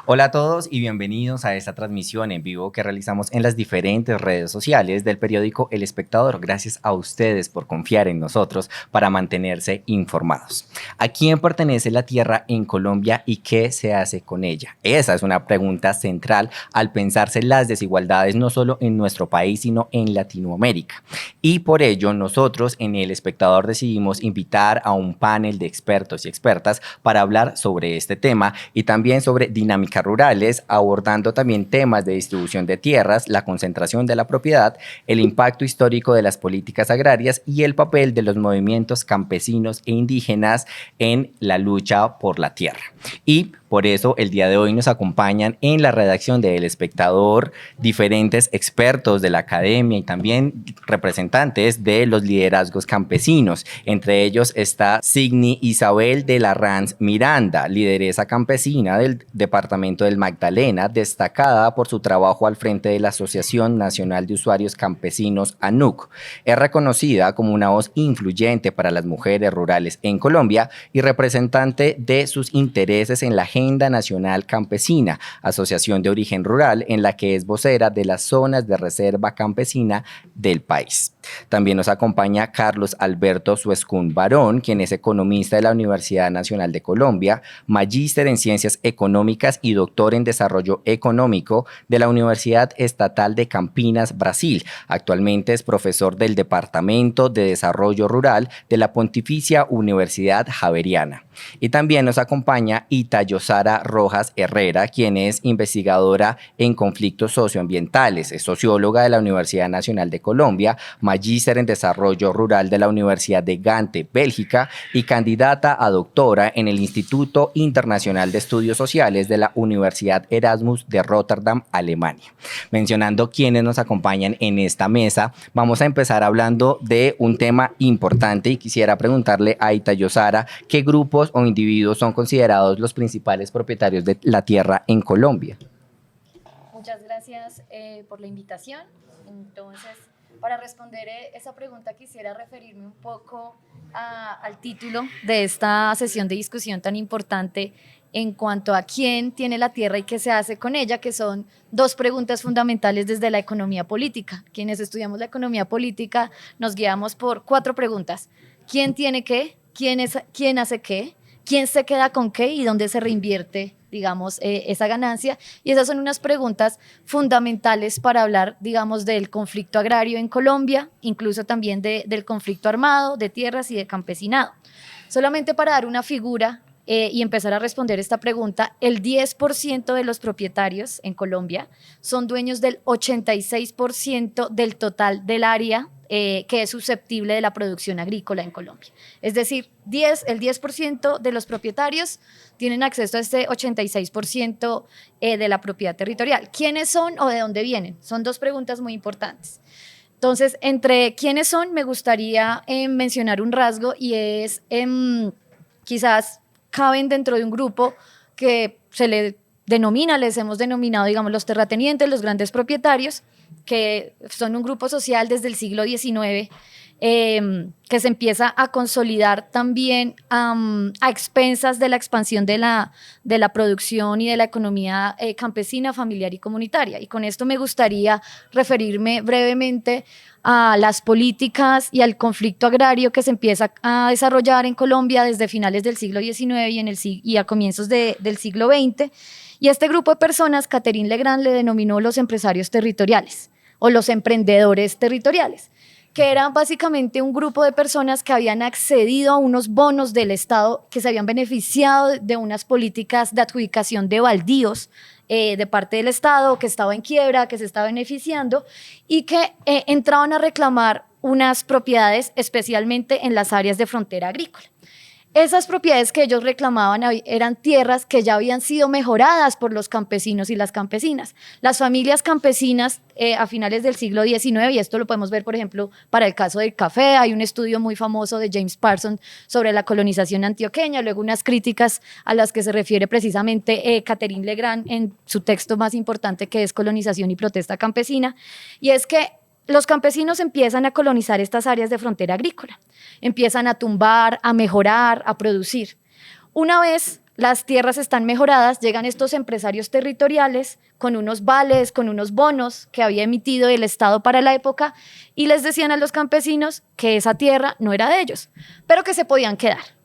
Hola a todos y bienvenidos a esta transmisión en vivo que realizamos en las diferentes redes sociales del periódico El Espectador. Gracias a ustedes por confiar en nosotros para mantenerse informados. ¿A quién pertenece la tierra en Colombia y qué se hace con ella? Esa es una pregunta central al pensarse las desigualdades no solo en nuestro país, sino en Latinoamérica. Y por ello nosotros en El Espectador decidimos invitar a un panel de expertos y expertas para hablar sobre este tema y también sobre dinámicas rurales, abordando también temas de distribución de tierras, la concentración de la propiedad, el impacto histórico de las políticas agrarias y el papel de los movimientos campesinos e indígenas en la lucha por la tierra. Y por eso el día de hoy nos acompañan en la redacción de El Espectador diferentes expertos de la academia y también representantes de los liderazgos campesinos. Entre ellos está Signy Isabel de la Ranz Miranda, lideresa campesina del departamento del Magdalena, destacada por su trabajo al frente de la Asociación Nacional de Usuarios Campesinos ANUC. Es reconocida como una voz influyente para las mujeres rurales en Colombia y representante de sus intereses en la Agenda Nacional Campesina, asociación de origen rural en la que es vocera de las zonas de reserva campesina del país. También nos acompaña Carlos Alberto Suescún Barón, quien es economista de la Universidad Nacional de Colombia, magíster en Ciencias Económicas y doctor en Desarrollo Económico de la Universidad Estatal de Campinas, Brasil. Actualmente es profesor del Departamento de Desarrollo Rural de la Pontificia Universidad Javeriana. Y también nos acompaña Ita Yosara Rojas Herrera, quien es investigadora en conflictos socioambientales, es socióloga de la Universidad Nacional de Colombia, magíster en Desarrollo Rural de la Universidad de Gante, Bélgica, y candidata a doctora en el Instituto Internacional de Estudios Sociales de la Universidad Erasmus de Rotterdam, Alemania. Mencionando quienes nos acompañan en esta mesa, vamos a empezar hablando de un tema importante y quisiera preguntarle a Ita Yosara qué grupos o individuos son considerados los principales propietarios de la tierra en Colombia. Muchas gracias por la invitación. Entonces, para responder esa pregunta quisiera referirme un poco al título de esta sesión de discusión tan importante en cuanto a quién tiene la tierra y qué se hace con ella, que son dos preguntas fundamentales desde la economía política. Quienes estudiamos la economía política nos guiamos por cuatro preguntas. ¿Quién tiene qué? ¿Quién hace qué? ¿Quién se queda con qué? ¿Y dónde se reinvierte, digamos, esa ganancia? Y esas son unas preguntas fundamentales para hablar, digamos, del conflicto agrario en Colombia, incluso también del conflicto armado, de tierras y de campesinado. Solamente para dar una figura y empezar a responder esta pregunta, el 10% de los propietarios en Colombia son dueños del 86% del total del área que es susceptible de la producción agrícola en Colombia. Es decir, el 10% de los propietarios tienen acceso a este 86% de la propiedad territorial. ¿Quiénes son o de dónde vienen? Son dos preguntas muy importantes. Entonces, entre quiénes son, me gustaría mencionar un rasgo y es quizás caben dentro de un grupo que se le denomina, les hemos denominado, digamos, los terratenientes, los grandes propietarios, que son un grupo social desde el siglo XIX que se empieza a consolidar también a expensas de la expansión de la producción y de la economía campesina, familiar y comunitaria. Y con esto me gustaría referirme brevemente a las políticas y al conflicto agrario que se empieza a desarrollar en Colombia desde finales del siglo XIX y a comienzos del siglo XX. Y este grupo de personas, Catherine Legrand le denominó los empresarios territoriales o los emprendedores territoriales, que eran básicamente un grupo de personas que habían accedido a unos bonos del Estado, que se habían beneficiado de unas políticas de adjudicación de baldíos de parte del Estado, que estaba en quiebra, que se estaba beneficiando y que entraban a reclamar unas propiedades, especialmente en las áreas de frontera agrícola. Esas propiedades que ellos reclamaban eran tierras que ya habían sido mejoradas por los campesinos y las campesinas. Las familias campesinas a finales del siglo XIX, y esto lo podemos ver, por ejemplo, para el caso del café, hay un estudio muy famoso de James Parsons sobre la colonización antioqueña, luego unas críticas a las que se refiere precisamente Catherine Legrand en su texto más importante que es Colonización y protesta campesina, y es que los campesinos empiezan a colonizar estas áreas de frontera agrícola, empiezan a tumbar, a mejorar, a producir. Una vez las tierras están mejoradas, llegan estos empresarios territoriales con unos vales, con unos bonos que había emitido el Estado para la época y les decían a los campesinos que esa tierra no era de ellos, pero que se podían quedar.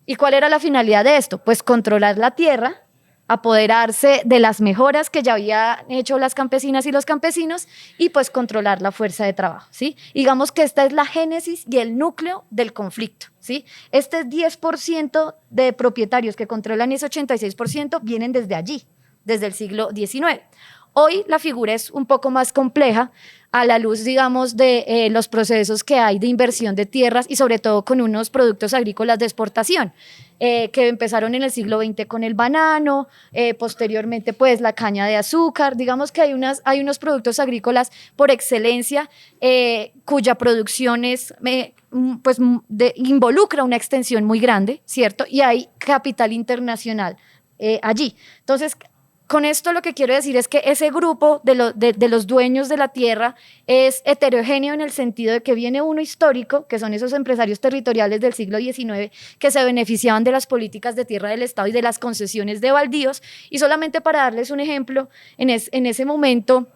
¿Y cuál era la finalidad de esto? Pues controlar la tierra, apoderarse de las mejoras que ya habían hecho las campesinas y los campesinos y pues controlar la fuerza de trabajo, ¿sí? Digamos que esta es la génesis y el núcleo del conflicto, ¿sí? Este 10% de propietarios que controlan ese 86% vienen desde allí, desde el siglo XIX. Hoy la figura es un poco más compleja a la luz, digamos, de los procesos que hay de inversión de tierras y sobre todo con unos productos agrícolas de exportación que empezaron en el siglo XX con el banano, posteriormente pues la caña de azúcar. Digamos que hay unos productos agrícolas por excelencia cuya producción es, pues, involucra una extensión muy grande, ¿cierto? Y hay capital internacional allí. Entonces, con esto lo que quiero decir es que ese grupo de los dueños de la tierra es heterogéneo en el sentido de que viene uno histórico, que son esos empresarios territoriales del siglo XIX que se beneficiaban de las políticas de tierra del Estado y de las concesiones de baldíos. Y solamente para darles un ejemplo, en ese momento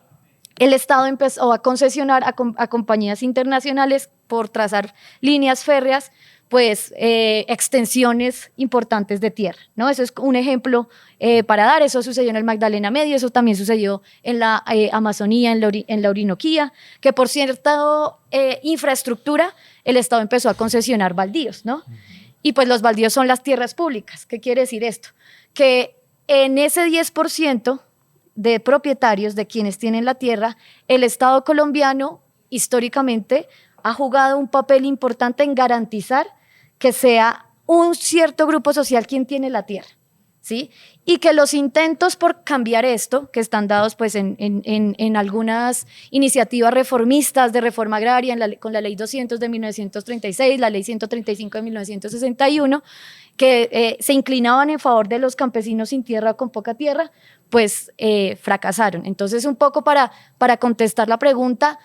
el Estado empezó a concesionar a compañías internacionales por trazar líneas férreas, pues extensiones importantes de tierra, ¿no? Eso es un ejemplo para dar. Eso sucedió en el Magdalena Medio, eso también sucedió en la Amazonía, en la Orinoquía, que por cierta infraestructura el Estado empezó a concesionar baldíos, ¿no? Y pues los baldíos son las tierras públicas. ¿Qué quiere decir esto? Que en ese 10% de propietarios, de quienes tienen la tierra, el Estado colombiano históricamente ha jugado un papel importante en garantizar que sea un cierto grupo social quien tiene la tierra, ¿sí? Y que los intentos por cambiar esto, que están dados pues en algunas iniciativas reformistas de reforma agraria, con la Ley 200 de 1936, la Ley 135 de 1961, que se inclinaban en favor de los campesinos sin tierra o con poca tierra, pues fracasaron. Entonces, un poco para contestar la pregunta,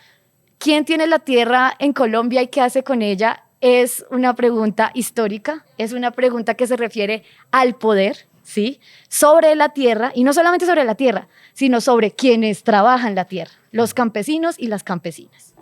¿quién tiene la tierra en Colombia y qué hace con ella? Es una pregunta histórica, es una pregunta que se refiere al poder, ¿sí? Sobre la tierra, y no solamente sobre la tierra, sino sobre quienes trabajan la tierra, los campesinos y las campesinas.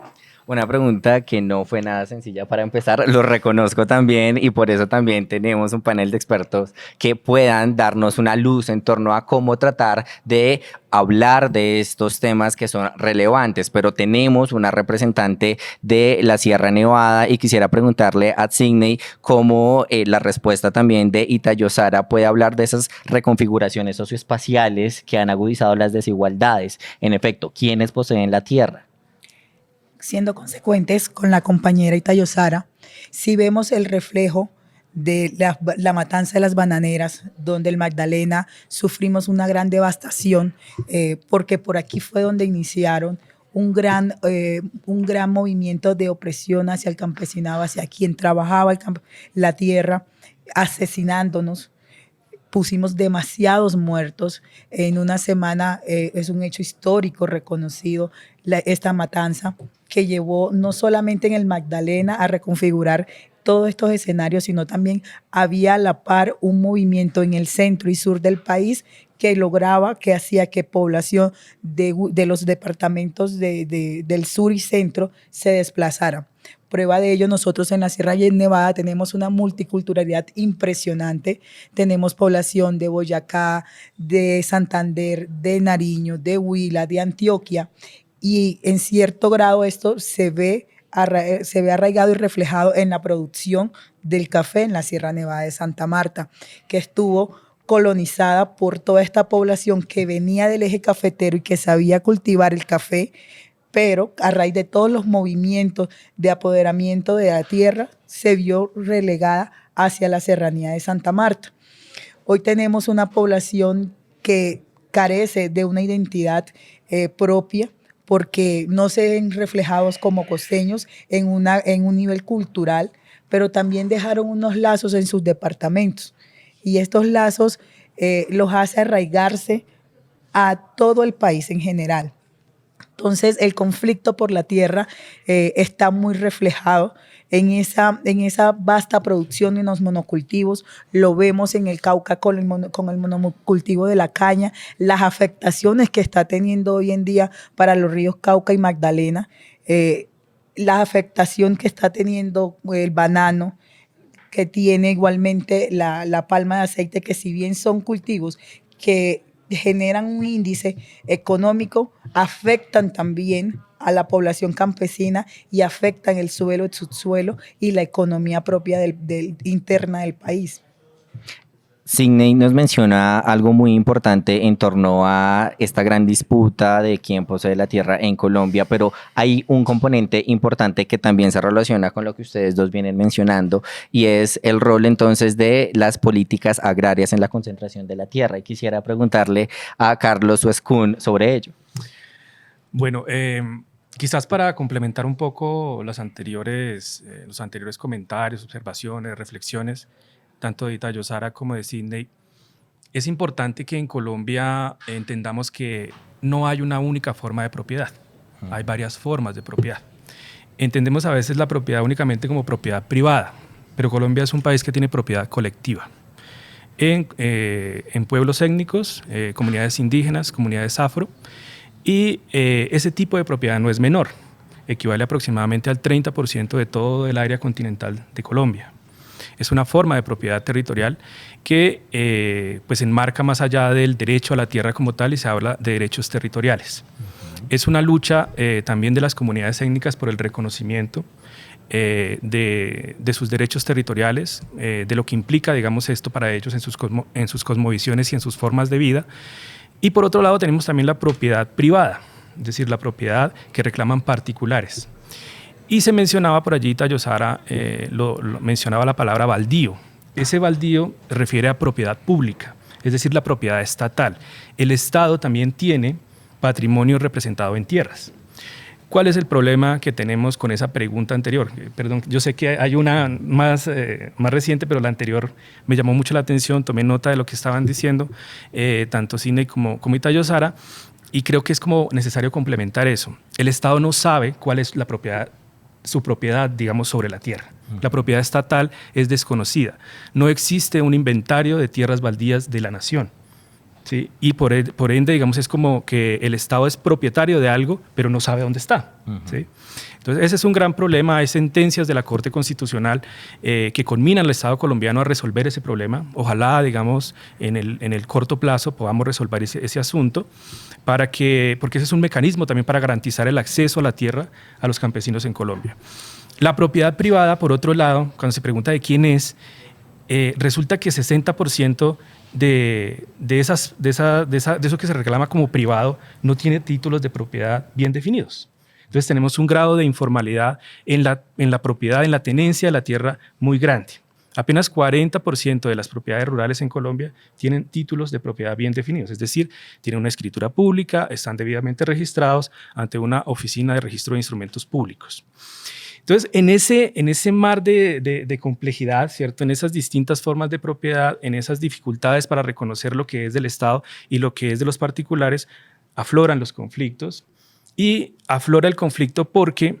Una pregunta que no fue nada sencilla para empezar, lo reconozco también y por eso también tenemos un panel de expertos que puedan darnos una luz en torno a cómo tratar de hablar de estos temas que son relevantes, pero tenemos una representante de la Sierra Nevada y quisiera preguntarle a Sidney cómo la respuesta también de Itayosara puede hablar de esas reconfiguraciones socioespaciales que han agudizado las desigualdades. En efecto, ¿quiénes poseen la tierra? Siendo consecuentes con la compañera Itayosara, si vemos el reflejo de la matanza de las bananeras, donde el Magdalena sufrimos una gran devastación, porque por aquí fue donde iniciaron un gran movimiento de opresión hacia el campesinado, hacia quien trabajaba la tierra, asesinándonos. Pusimos demasiados muertos. En una semana es un hecho histórico reconocido esta matanza que llevó no solamente en el Magdalena a reconfigurar todos estos escenarios, sino también había a la par un movimiento en el centro y sur del país que hacía que población de los departamentos del sur y centro se desplazara. Prueba de ello, nosotros en la Sierra Nevada tenemos una multiculturalidad impresionante. Tenemos población de Boyacá, de Santander, de Nariño, de Huila, de Antioquia. Y en cierto grado esto se ve arraigado y reflejado en la producción del café en la Sierra Nevada de Santa Marta, que estuvo colonizada por toda esta población que venía del eje cafetero y que sabía cultivar el café, pero a raíz de todos los movimientos de apoderamiento de la tierra, se vio relegada hacia la serranía de Santa Marta. Hoy tenemos una población que carece de una identidad propia, porque no se ven reflejados como costeños en un nivel cultural, pero también dejaron unos lazos en sus departamentos. Y estos lazos los hace arraigarse a todo el país en general. Entonces, el conflicto por la tierra está muy reflejado en esa vasta producción en los monocultivos. Lo vemos en el Cauca con el monocultivo de la caña, las afectaciones que está teniendo hoy en día para los ríos Cauca y Magdalena, la afectación que está teniendo el banano, que tiene igualmente la palma de aceite, que si bien son cultivos que generan un índice económico, afectan también a la población campesina y afectan el suelo, el subsuelo y la economía propia interna del país. Sidney nos menciona algo muy importante en torno a esta gran disputa de quién posee la tierra en Colombia, pero hay un componente importante que también se relaciona con lo que ustedes dos vienen mencionando, y es el rol entonces de las políticas agrarias en la concentración de la tierra. Y quisiera preguntarle a Carlos Oescún sobre ello. Bueno, quizás para complementar un poco los anteriores comentarios, observaciones, reflexiones, tanto de Itayosara como de Sidney, es importante que en Colombia entendamos que no hay una única forma de propiedad, hay varias formas de propiedad. Entendemos a veces la propiedad únicamente como propiedad privada, pero Colombia es un país que tiene propiedad colectiva. En pueblos étnicos, comunidades indígenas, comunidades afro, y ese tipo de propiedad no es menor, equivale aproximadamente al 30% de todo el área continental de Colombia. Es una forma de propiedad territorial que pues enmarca más allá del derecho a la tierra como tal y se habla de derechos territoriales. Es una lucha también de las comunidades étnicas por el reconocimiento de sus derechos territoriales, de lo que implica, digamos, esto para ellos en sus cosmovisiones y en sus formas de vida. Y por otro lado tenemos también la propiedad privada, es decir, la propiedad que reclaman particulares. Y se mencionaba por allí, Itayosara mencionaba la palabra baldío. Ese baldío refiere a propiedad pública, es decir, la propiedad estatal. El Estado también tiene patrimonio representado en tierras. ¿Cuál es el problema que tenemos con esa pregunta anterior? Perdón, yo sé que hay una más reciente, pero la anterior me llamó mucho la atención, tomé nota de lo que estaban diciendo, tanto Sidney como Itayosara, y creo que es como necesario complementar eso. El Estado no sabe cuál es su propiedad, digamos, sobre la tierra. La propiedad estatal es desconocida. No existe un inventario de tierras baldías de la nación, ¿sí? Y por ende, digamos, es como que el Estado es propietario de algo, pero no sabe dónde está, ¿sí? Entonces, ese es un gran problema. Hay sentencias de la Corte Constitucional que conminan al Estado colombiano a resolver ese problema. Ojalá, digamos, en el corto plazo podamos resolver ese asunto, porque ese es un mecanismo también para garantizar el acceso a la tierra a los campesinos en Colombia. La propiedad privada, por otro lado, cuando se pregunta de quién es, resulta que 60% de eso que se reclama como privado no tiene títulos de propiedad bien definidos. Entonces tenemos un grado de informalidad en la propiedad, en la tenencia de la tierra muy grande. Apenas 40% de las propiedades rurales en Colombia tienen títulos de propiedad bien definidos, es decir, tienen una escritura pública, están debidamente registrados ante una oficina de registro de instrumentos públicos. Entonces, en ese mar de complejidad, ¿cierto? En esas distintas formas de propiedad, en esas dificultades para reconocer lo que es del Estado y lo que es de los particulares, afloran los conflictos, y aflora el conflicto porque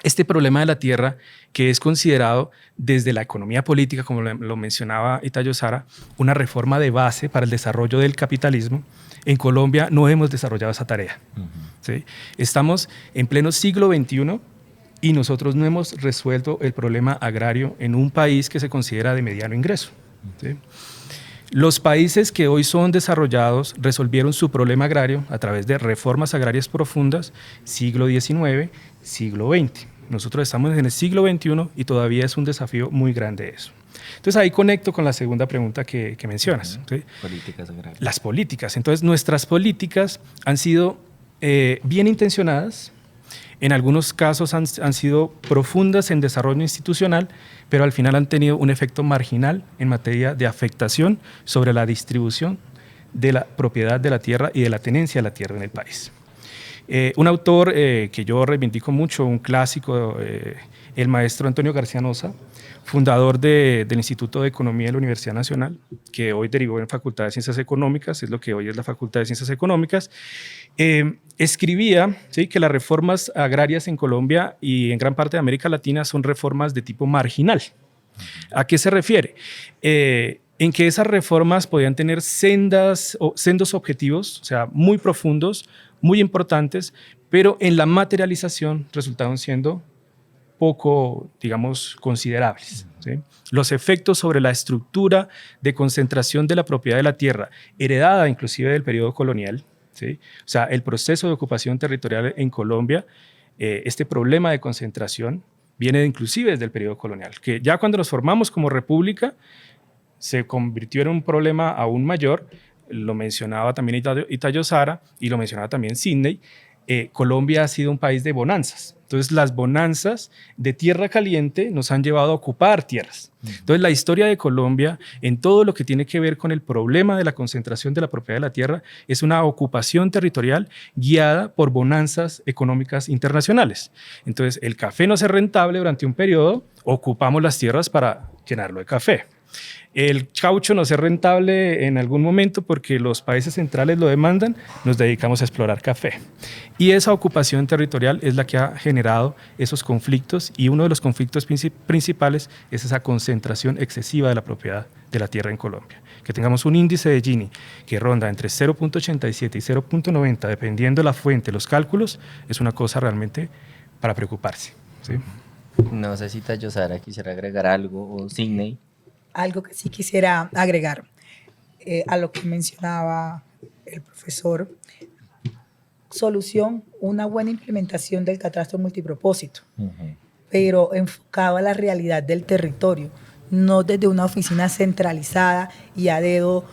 este problema de la tierra, que es considerado desde la economía política, como lo mencionaba Itayosara, una reforma de base para el desarrollo del capitalismo, en Colombia no hemos desarrollado esa tarea. ¿Sí? Estamos en pleno siglo XXI y nosotros no hemos resuelto el problema agrario en un país que se considera de mediano ingreso. ¿Sí? Los países que hoy son desarrollados resolvieron su problema agrario a través de reformas agrarias profundas, siglo XIX, siglo XX. Nosotros estamos en el siglo XXI y todavía es un desafío muy grande eso. Entonces ahí conecto con la segunda pregunta que mencionas. ¿Sí? Políticas agrarias. Las políticas. Entonces nuestras políticas han sido bien intencionadas, en algunos casos han sido profundas en desarrollo institucional, pero al final han tenido un efecto marginal en materia de afectación sobre la distribución de la propiedad de la tierra y de la tenencia de la tierra en el país. Un autor que yo reivindico mucho, un clásico, el maestro Antonio García Nosa, fundador del Instituto de Economía de la Universidad Nacional, que hoy derivó en Facultad de Ciencias Económicas, es lo que hoy es la Facultad de Ciencias Económicas, escribía, ¿sí?, que las reformas agrarias en Colombia y en gran parte de América Latina son reformas de tipo marginal. ¿A qué se refiere? En que esas reformas podían tener sendos objetivos, o sea, muy profundos, muy importantes, pero en la materialización resultaron siendo poco, digamos, considerables, ¿sí? Los efectos sobre la estructura de concentración de la propiedad de la tierra, heredada inclusive del periodo colonial, ¿sí? O sea, el proceso de ocupación territorial en Colombia, este problema de concentración viene inclusive desde el periodo colonial, que ya cuando nos formamos como república se convirtió en un problema aún mayor. Lo mencionaba también Itayo Sara y lo mencionaba también Sidney. Colombia ha sido un país de bonanzas. Entonces, las bonanzas de tierra caliente nos han llevado a ocupar tierras. Entonces, la historia de Colombia, en todo lo que tiene que ver con el problema de la concentración de la propiedad de la tierra, es una ocupación territorial guiada por bonanzas económicas internacionales. Entonces, el café no es rentable durante un periodo, ocupamos las tierras para llenarlo de café. El caucho no es rentable en algún momento porque los países centrales lo demandan, nos dedicamos a explorar café. Y esa ocupación territorial es la que ha generado esos conflictos, y uno de los conflictos principales es esa concentración excesiva de la propiedad de la tierra en Colombia. Que tengamos un índice de Gini que ronda entre 0.87 y 0.90, dependiendo de la fuente, los cálculos, es una cosa realmente para preocuparse, ¿sí? No sé si Itayo Sara quisiera agregar algo, o Sidney. Algo que sí quisiera agregar a lo que mencionaba el profesor. Solución, una buena implementación del catastro multipropósito, pero enfocado a la realidad del territorio, no desde una oficina centralizada y a dedo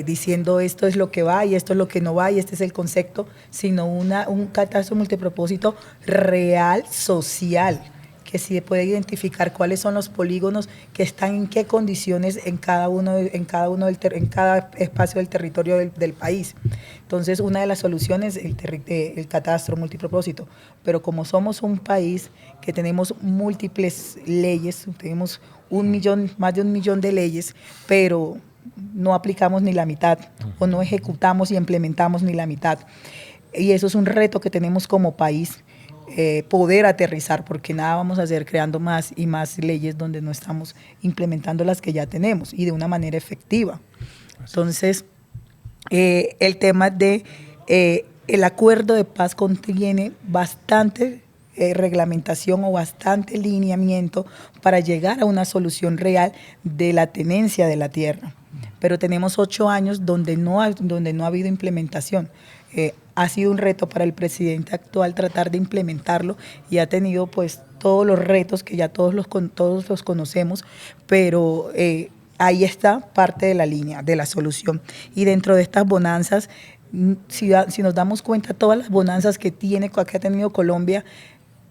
diciendo esto es lo que va y esto es lo que no va y este es el concepto, sino un catastro multipropósito real, social, que sí puede identificar cuáles son los polígonos que están en qué condiciones en cada espacio del territorio del país. Entonces, una de las soluciones es el catastro multipropósito. Pero como somos un país que tenemos múltiples leyes, tenemos más de 1 millón de leyes, pero no aplicamos ni la mitad, o no ejecutamos y implementamos ni la mitad. Y eso es un reto que tenemos como país. Poder aterrizar, porque nada vamos a hacer creando más y más leyes donde no estamos implementando las que ya tenemos y de una manera efectiva. Entonces, el tema de el acuerdo de paz contiene bastante reglamentación o bastante lineamiento para llegar a una solución real de la tenencia de la tierra. Pero tenemos 8 años donde no ha habido implementación. Ha sido un reto para el presidente actual tratar de implementarlo y ha tenido pues todos los retos que ya todos los conocemos, pero ahí está parte de la línea, de la solución. Y dentro de estas bonanzas, si nos damos cuenta, todas las bonanzas que ha tenido Colombia,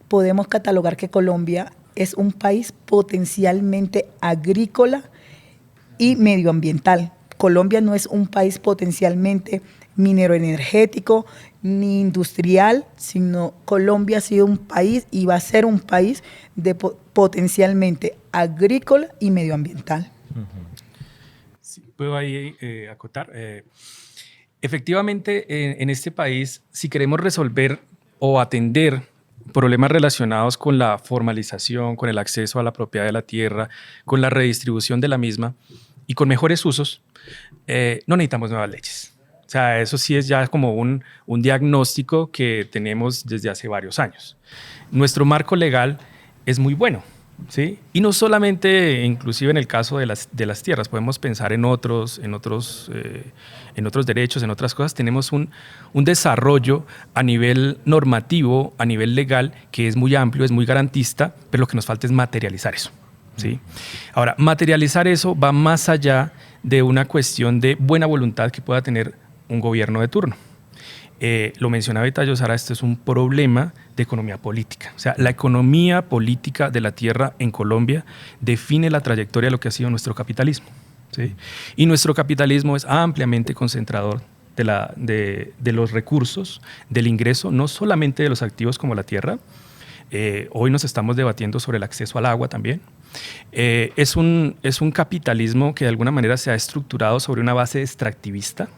podemos catalogar que Colombia es un país potencialmente agrícola y medioambiental. Colombia no es un país potencialmente minero-energético ni industrial, sino Colombia ha sido un país y va a ser un país potencialmente agrícola y medioambiental. Sí, puedo ahí acotar. Efectivamente, en este país, si queremos resolver o atender problemas relacionados con la formalización, con el acceso a la propiedad de la tierra, con la redistribución de la misma y con mejores usos, no necesitamos nuevas leyes. O sea, eso sí es ya como un diagnóstico que tenemos desde hace varios años. Nuestro marco legal es muy bueno, ¿sí? Y no solamente, inclusive en el caso de las tierras, podemos pensar en otros derechos, en otras cosas. Tenemos un desarrollo a nivel normativo, a nivel legal, que es muy amplio, es muy garantista, pero lo que nos falta es materializar eso, ¿sí? Ahora, materializar eso va más allá de una cuestión de buena voluntad que pueda tener un gobierno de turno. Lo mencionaba Itayo Sara, esto es un problema de economía política. O sea, la economía política de la tierra en Colombia define la trayectoria de lo que ha sido nuestro capitalismo, ¿sí? Y nuestro capitalismo es ampliamente concentrador de los recursos, del ingreso, no solamente de los activos como la tierra. Hoy nos estamos debatiendo sobre el acceso al agua también. es un capitalismo que de alguna manera se ha estructurado sobre una base extractivista,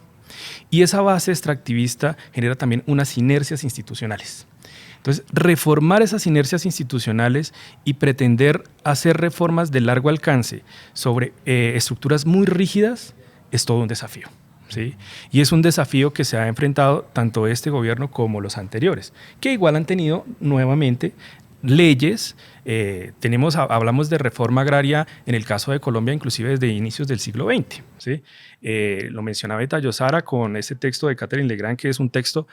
y esa base extractivista genera también unas inercias institucionales. Entonces, reformar esas inercias institucionales y pretender hacer reformas de largo alcance sobre estructuras muy rígidas es todo un desafío, ¿sí? Y es un desafío que se ha enfrentado tanto este gobierno como los anteriores, que igual han tenido nuevamente leyes. Hablamos de reforma agraria en el caso de Colombia inclusive desde inicios del siglo XX, ¿sí? Lo mencionaba Itayo Sara con ese texto de Catherine Legrand, que es un texto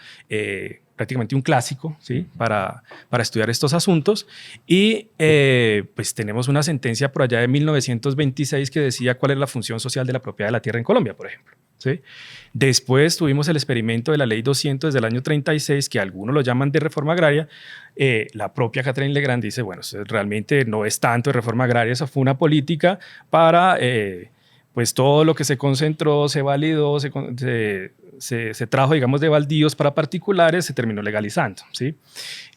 prácticamente un clásico, ¿sí? para estudiar estos asuntos, y pues tenemos una sentencia por allá de 1926 que decía cuál es la función social de la propiedad de la tierra en Colombia, por ejemplo, ¿sí? Después tuvimos el experimento de la ley 200 desde el año 36, que algunos lo llaman de reforma agraria. La propia Catherine Legrand dice, bueno, realmente no es tanto de reforma agraria, eso fue una política para, pues todo lo que se concentró, se validó, se trajo, digamos, de baldíos para particulares, se terminó legalizando, ¿sí?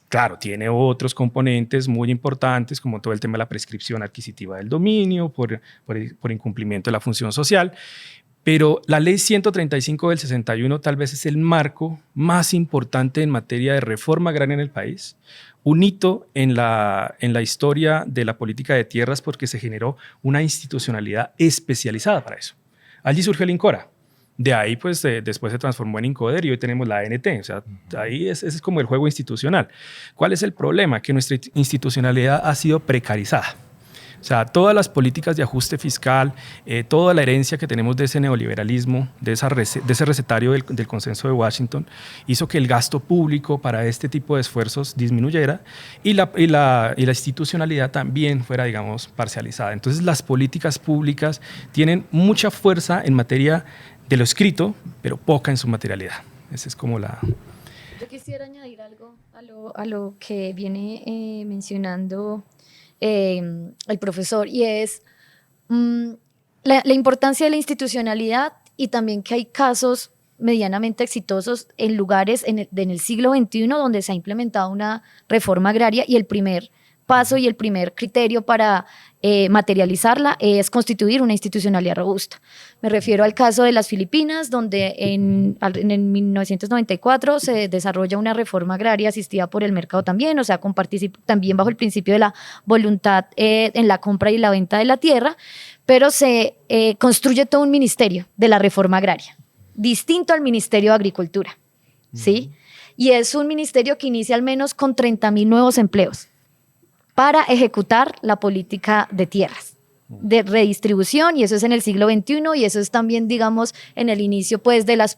Claro, tiene otros componentes muy importantes, como todo el tema de la prescripción adquisitiva del dominio por incumplimiento de la función social. Pero la ley 135 del 61 tal vez es el marco más importante en materia de reforma agraria en el país, un hito en la historia de la política de tierras porque se generó una institucionalidad especializada para eso. Allí surgió el INCORA. De ahí, pues, después se transformó en INCODER y hoy tenemos la ANT. O sea, ahí ese es como el juego institucional. ¿Cuál es el problema? Que nuestra institucionalidad ha sido precarizada. O sea, todas las políticas de ajuste fiscal, toda la herencia que tenemos de ese neoliberalismo, de ese recetario del consenso de Washington, hizo que el gasto público para este tipo de esfuerzos disminuyera y la institucionalidad también fuera, digamos, parcializada. Entonces, las políticas públicas tienen mucha fuerza en materia de lo escrito, pero poca en su materialidad. Esa es como la... Yo quisiera añadir algo a lo que viene mencionando el profesor, y es la importancia de la institucionalidad y también que hay casos medianamente exitosos en lugares en el siglo XXI donde se ha implementado una reforma agraria y el primer paso y el primer criterio para materializarla es constituir una institucionalidad robusta. Me refiero al caso de las Filipinas, donde en 1994 se desarrolla una reforma agraria asistida por el mercado también, o sea, también bajo el principio de la voluntad en la compra y la venta de la tierra, pero se construye todo un ministerio de la reforma agraria, distinto al Ministerio de Agricultura, ¿sí? Y es un ministerio que inicia al menos con 30.000 nuevos empleos para ejecutar la política de tierras, de redistribución, y eso es en el siglo XXI, y eso es también, digamos, en el inicio pues, de las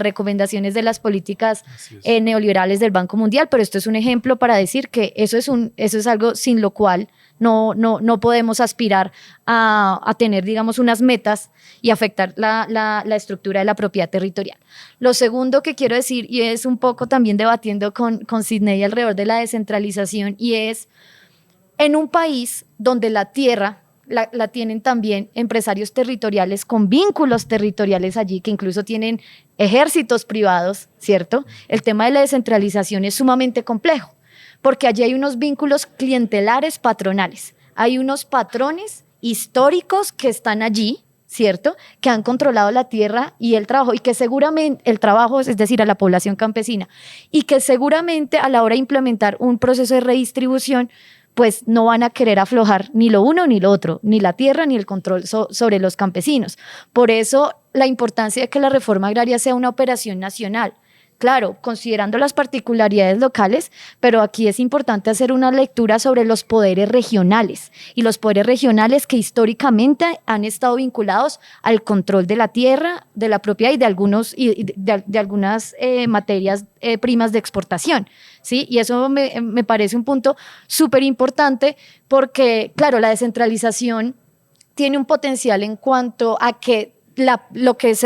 recomendaciones de las políticas neoliberales del Banco Mundial, pero esto es un ejemplo para decir que eso es algo sin lo cual no podemos aspirar a tener, digamos, unas metas y afectar la estructura de la propiedad territorial. Lo segundo que quiero decir, y es un poco también debatiendo con Sidney alrededor de la descentralización, y es en un país donde la tierra la tienen también empresarios territoriales con vínculos territoriales allí, que incluso tienen ejércitos privados, ¿cierto? El tema de la descentralización es sumamente complejo, porque allí hay unos vínculos clientelares patronales, hay unos patrones históricos que están allí, ¿cierto? Que han controlado la tierra y el trabajo, y que seguramente el trabajo, es decir, a la población campesina, y que seguramente a la hora de implementar un proceso de redistribución, pues no van a querer aflojar ni lo uno ni lo otro, ni la tierra ni el control sobre los campesinos. Por eso la importancia de que la reforma agraria sea una operación nacional. Claro, considerando las particularidades locales, pero aquí es importante hacer una lectura sobre los poderes regionales, y los poderes regionales que históricamente han estado vinculados al control de la tierra, de la propiedad y de algunas materias primas de exportación, ¿sí? Y eso me parece un punto súper importante porque, claro, la descentralización tiene un potencial en cuanto a que lo que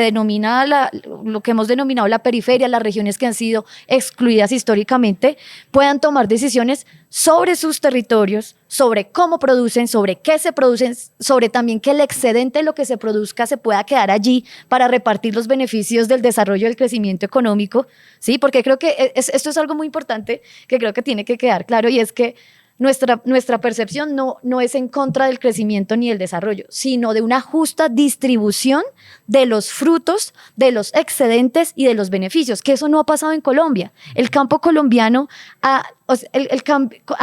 hemos denominado la periferia, las regiones que han sido excluidas históricamente, puedan tomar decisiones sobre sus territorios, sobre cómo producen, sobre qué se producen, sobre también que el excedente de lo que se produzca se pueda quedar allí para repartir los beneficios del desarrollo y del crecimiento económico, ¿sí? Porque creo que esto es algo muy importante que creo que tiene que quedar claro, y es que nuestra percepción no es en contra del crecimiento ni el desarrollo, sino de una justa distribución de los frutos, de los excedentes y de los beneficios, que eso no ha pasado en Colombia. El campo colombiano, a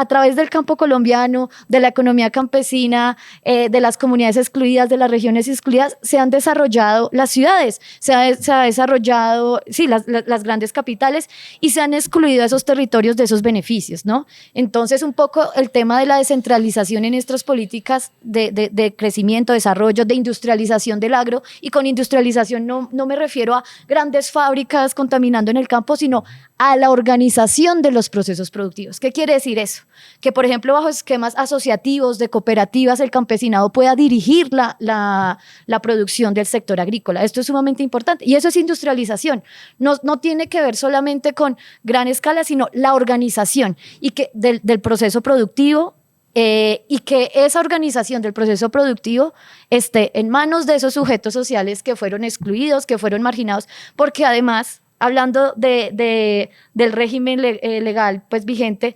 través del campo colombiano, de la economía campesina, de las comunidades excluidas, de las regiones excluidas, se han desarrollado las ciudades, se ha desarrollado, sí, las grandes capitales, y se han excluido esos territorios de esos beneficios, ¿no? Entonces, un poco el tema de la descentralización en nuestras políticas de crecimiento, desarrollo, de industrialización del agro, y con industrialización no me refiero a grandes fábricas contaminando en el campo, sino a la organización de los procesos productivos. ¿Qué quiere decir eso? Que, por ejemplo, bajo esquemas asociativos, de cooperativas, el campesinado pueda dirigir la producción del sector agrícola. Esto es sumamente importante y eso es industrialización. No tiene que ver solamente con gran escala, sino la organización y que del proceso productivo, y que esa organización del proceso productivo esté en manos de esos sujetos sociales que fueron excluidos, que fueron marginados, porque además, hablando del régimen legal pues vigente,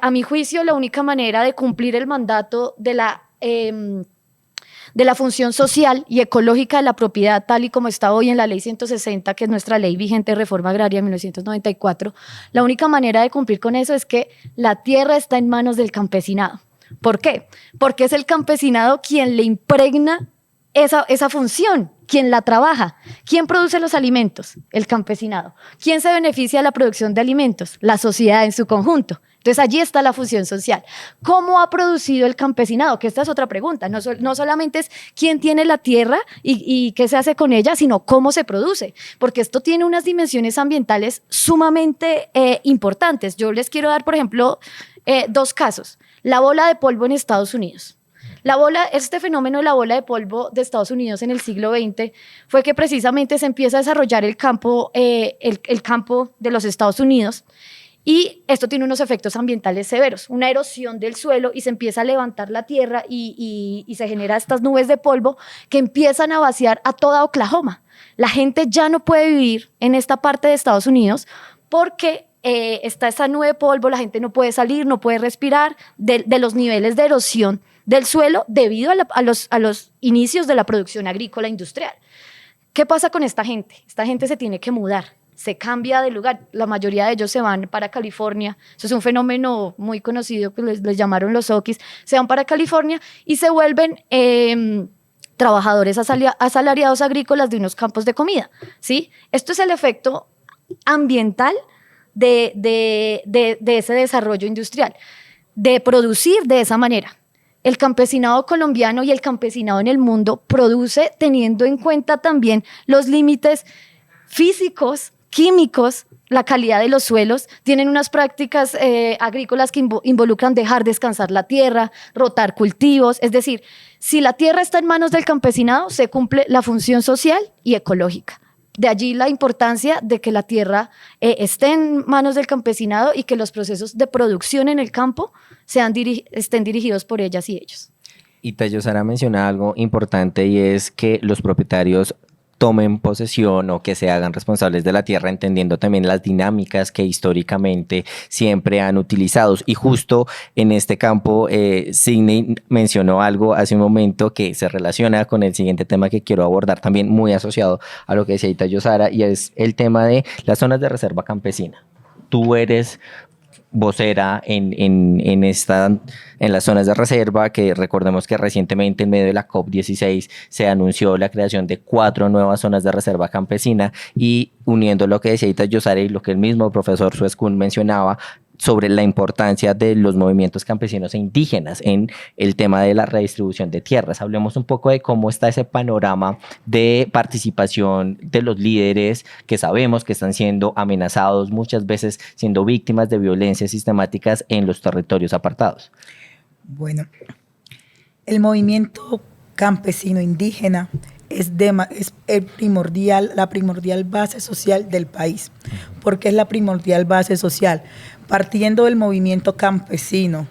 a mi juicio la única manera de cumplir el mandato de la función social y ecológica de la propiedad, tal y como está hoy en la ley 160, que es nuestra ley vigente de reforma agraria de 1994, la única manera de cumplir con eso es que la tierra está en manos del campesinado. ¿Por qué? Porque es el campesinado quien le impregna esa función, quien la trabaja. ¿Quién produce los alimentos? El campesinado. ¿Quién se beneficia de la producción de alimentos? La sociedad en su conjunto. Entonces allí está la función social. ¿Cómo ha producido el campesinado? Que esta es otra pregunta. No solamente es quién tiene la tierra y qué se hace con ella, sino cómo se produce. Porque esto tiene unas dimensiones ambientales sumamente importantes. Yo les quiero dar, por ejemplo, dos casos. La bola de polvo en Estados Unidos. Este fenómeno de la bola de polvo de Estados Unidos en el siglo XX fue que precisamente se empieza a desarrollar el campo de los Estados Unidos, y esto tiene unos efectos ambientales severos, una erosión del suelo, y se empieza a levantar la tierra y se generan estas nubes de polvo que empiezan a vaciar a toda Oklahoma. La gente ya no puede vivir en esta parte de Estados Unidos porque está esa nube de polvo, la gente no puede salir, no puede respirar de los niveles de erosión del suelo debido a los inicios de la producción agrícola industrial. ¿Qué pasa con esta gente? Esta gente se tiene que mudar, se cambia de lugar. La mayoría de ellos se van para California. Eso es un fenómeno muy conocido que les llamaron los Oquis. Se van para California y se vuelven trabajadores asalariados agrícolas de unos campos de comida, ¿sí? Esto es el efecto ambiental de ese desarrollo industrial, de producir de esa manera. El campesinado colombiano y el campesinado en el mundo produce teniendo en cuenta también los límites físicos, químicos, la calidad de los suelos. Tienen unas prácticas agrícolas que involucran dejar descansar la tierra, rotar cultivos. Es decir, si la tierra está en manos del campesinado, se cumple la función social y ecológica. De allí la importancia de que la tierra esté en manos del campesinado y que los procesos de producción en el campo estén dirigidos por ellas y ellos. Y Tayosara menciona algo importante, y es que los propietarios tomen posesión o que se hagan responsables de la tierra, entendiendo también las dinámicas que históricamente siempre han utilizado. Y justo en este campo, Sidney mencionó algo hace un momento que se relaciona con el siguiente tema que quiero abordar, también muy asociado a lo que decía Tayosara, y es el tema de las zonas de reserva campesina. Tú eres vocera en las zonas de reserva, que recordemos que recientemente en medio de la COP16 se anunció la creación de 4 nuevas zonas de reserva campesina, y uniendo lo que decía Tayosara y lo que el mismo profesor Suescún mencionaba sobre la importancia de los movimientos campesinos e indígenas en el tema de la redistribución de tierras. Hablemos un poco de cómo está ese panorama de participación de los líderes que sabemos que están siendo amenazados, muchas veces siendo víctimas de violencias sistemáticas en los territorios apartados. Bueno, el movimiento campesino indígena es la primordial base social del país. ¿Por qué es la primordial base social? Partiendo del movimiento campesino,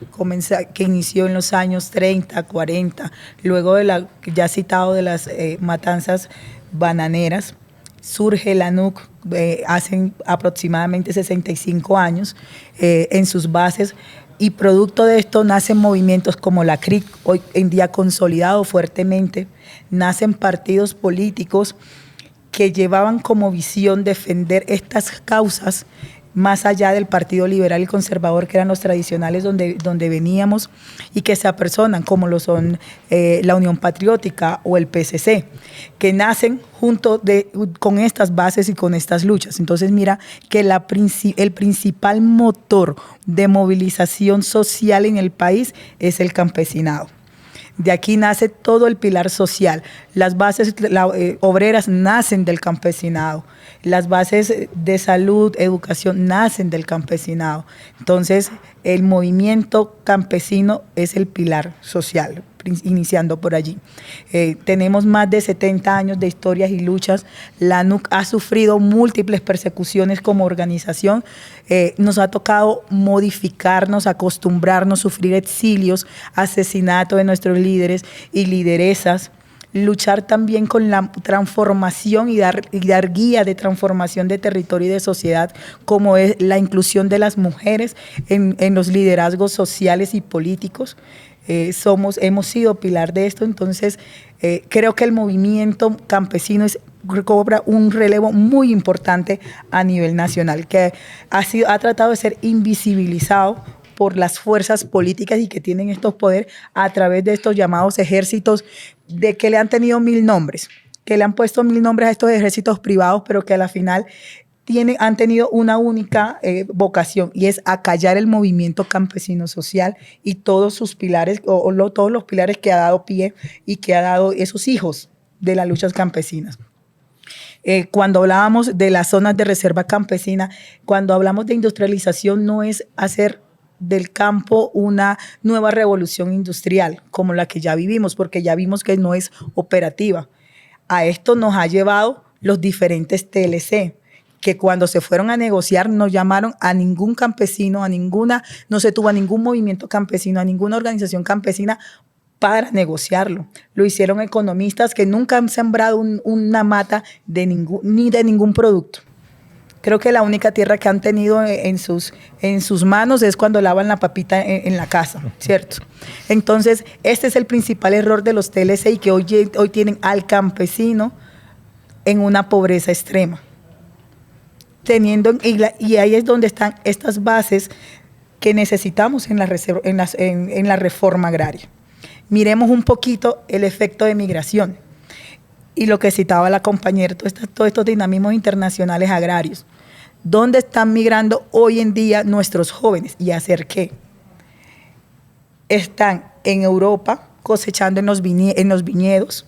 que inició en los años 30, 40, luego de ya citado de las matanzas bananeras, surge la NUC hace aproximadamente 65 años en sus bases Y producto de esto nacen movimientos como la CRIC, hoy en día consolidado fuertemente, nacen partidos políticos que llevaban como visión defender estas causas más allá del Partido Liberal y Conservador, que eran los tradicionales donde veníamos, y que se apersonan, como lo son la Unión Patriótica o el PSC, que nacen con estas bases y con estas luchas. Entonces mira que el principal motor de movilización social en el país es el campesinado. De aquí nace todo el pilar social. Las bases obreras nacen del campesinado. Las bases de salud, educación, nacen del campesinado. Entonces, el movimiento campesino es el pilar social, iniciando por allí. Tenemos más de 70 años de historias y luchas. La ANUC ha sufrido múltiples persecuciones como organización. Nos ha tocado modificarnos, acostumbrarnos, sufrir exilios, asesinato de nuestros líderes y lideresas. Luchar también con la transformación y dar guía de transformación de territorio y de sociedad, como es la inclusión de las mujeres en los liderazgos sociales y políticos. Hemos sido pilar de esto. Entonces creo que el movimiento campesino cobra un relevo muy importante a nivel nacional, que ha tratado de ser invisibilizado por las fuerzas políticas y que tienen estos poderes a través de estos llamados ejércitos, de que le han tenido 1000 nombres, que le han puesto 1000 nombres a estos ejércitos privados, pero que a la final han tenido una única vocación, y es acallar el movimiento campesino social y todos sus pilares, todos los pilares que ha dado pie y que ha dado esos hijos de las luchas campesinas. Cuando hablábamos de las zonas de reserva campesina, cuando hablamos de industrialización, no es hacer del campo una nueva revolución industrial como la que ya vivimos, porque ya vimos que no es operativa. A esto nos ha llevado los diferentes TLC, que cuando se fueron a negociar no llamaron a ningún campesino, no se tuvo a ningún movimiento campesino, a ninguna organización campesina para negociarlo. Lo hicieron economistas que nunca han sembrado una mata ni de ningún producto. Creo que la única tierra que han tenido en sus manos es cuando lavan la papita en la casa, ¿cierto? Entonces, este es el principal error de los TLC, y que hoy tienen al campesino en una pobreza extrema. Y ahí es donde están estas bases que necesitamos en la reforma agraria. Miremos un poquito el efecto de migración y lo que citaba la compañera, todos estos dinamismos internacionales agrarios. ¿Dónde están migrando hoy en día nuestros jóvenes? ¿Y a hacer qué? Están en Europa cosechando en los viñedos,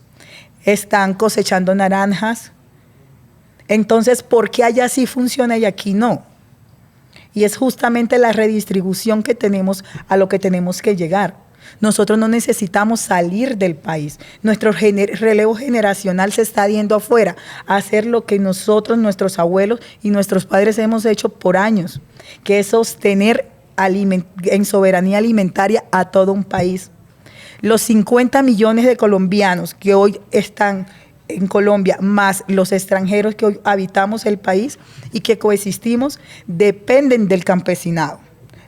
están cosechando naranjas. Entonces, ¿por qué allá sí funciona y aquí no? Y es justamente la redistribución que tenemos a lo que tenemos que llegar. Nosotros no necesitamos salir del país. Nuestro relevo generacional se está yendo afuera a hacer lo que nosotros, nuestros abuelos y nuestros padres hemos hecho por años, que es sostener en soberanía alimentaria a todo un país. Los 50 millones de colombianos que hoy están en Colombia, más los extranjeros que hoy habitamos el país y que coexistimos, dependen del campesinado.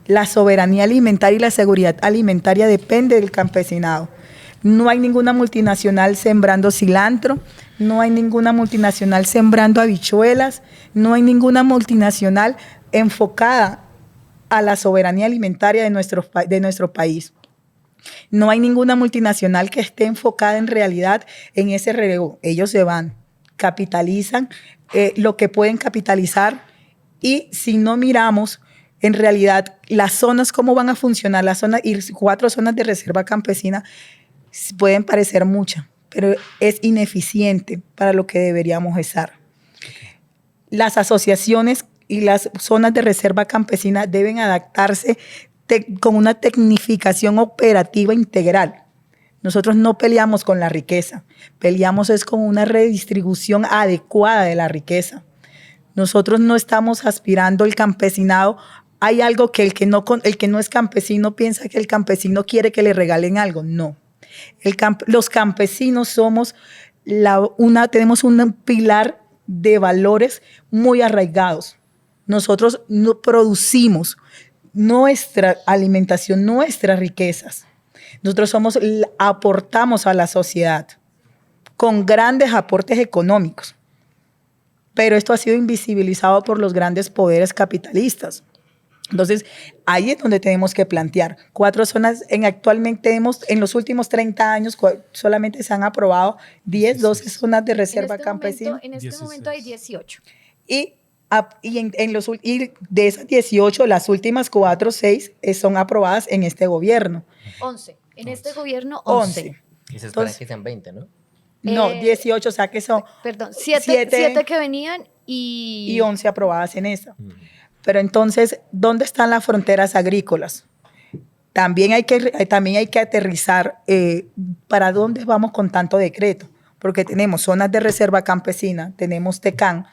La soberanía alimentaria y la seguridad alimentaria depende del campesinado. No hay ninguna multinacional sembrando cilantro, no hay ninguna multinacional sembrando habichuelas, no hay ninguna multinacional enfocada a la soberanía alimentaria de nuestro país. No hay ninguna multinacional que esté enfocada en realidad en ese relevo. Ellos se van, capitalizan lo que pueden capitalizar, y si no miramos en realidad las zonas, cómo van a funcionar las zonas, y 4 zonas de reserva campesina pueden parecer muchas, pero es ineficiente para lo que deberíamos estar. Las asociaciones y las zonas de reserva campesina deben adaptarse con una tecnificación operativa integral. Nosotros no peleamos con la riqueza, peleamos es con una redistribución adecuada de la riqueza. Nosotros no estamos aspirando el campesinado. Hay algo que el que no es campesino piensa que el campesino quiere que le regalen algo. No. Los campesinos tenemos un pilar de valores muy arraigados. Nosotros no producimos nuestra alimentación, nuestras riquezas. Nosotros aportamos a la sociedad con grandes aportes económicos, pero esto ha sido invisibilizado por los grandes poderes capitalistas. Entonces, ahí es donde tenemos que plantear. 4 zonas, actualmente en los últimos 30 años, solamente se han aprobado 12 zonas de reserva campesina. En este momento hay 18. Y de esas 18, las últimas 4 o 6 son aprobadas en este gobierno. 11. En este gobierno, 11. Y se espera que sean 20, ¿no? No, 18, o sea que son... Perdón, 7 que venían y 11 aprobadas en esta. Pero entonces, ¿dónde están las fronteras agrícolas? También hay que aterrizar para dónde vamos con tanto decreto. Porque tenemos zonas de reserva campesina, tenemos TECAN,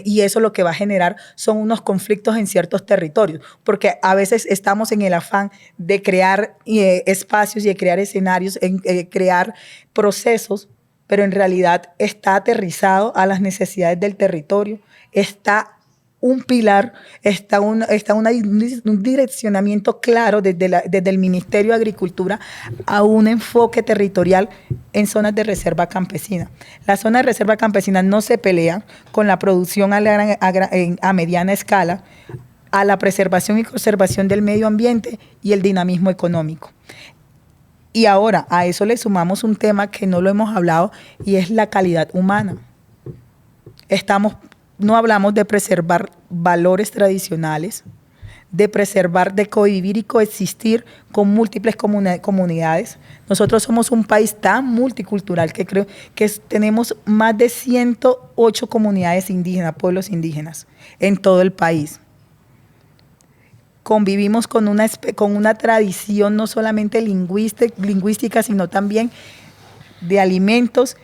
y eso lo que va a generar son unos conflictos en ciertos territorios, porque a veces estamos en el afán de crear espacios y de crear escenarios, crear procesos, pero en realidad está aterrizado a las necesidades del territorio, está un pilar, está un direccionamiento claro desde el Ministerio de Agricultura a un enfoque territorial en zonas de reserva campesina. Las zonas de reserva campesina no se pelean con la producción a mediana escala, a la preservación y conservación del medio ambiente y el dinamismo económico. Y ahora a eso le sumamos un tema que no lo hemos hablado y es la calidad humana. No hablamos de preservar valores tradicionales, de preservar, de convivir y coexistir con múltiples comunidades. Nosotros somos un país tan multicultural que creo que tenemos más de 108 comunidades indígenas, pueblos indígenas, en todo el país. Convivimos con una tradición no solamente lingüística, sino también de alimentos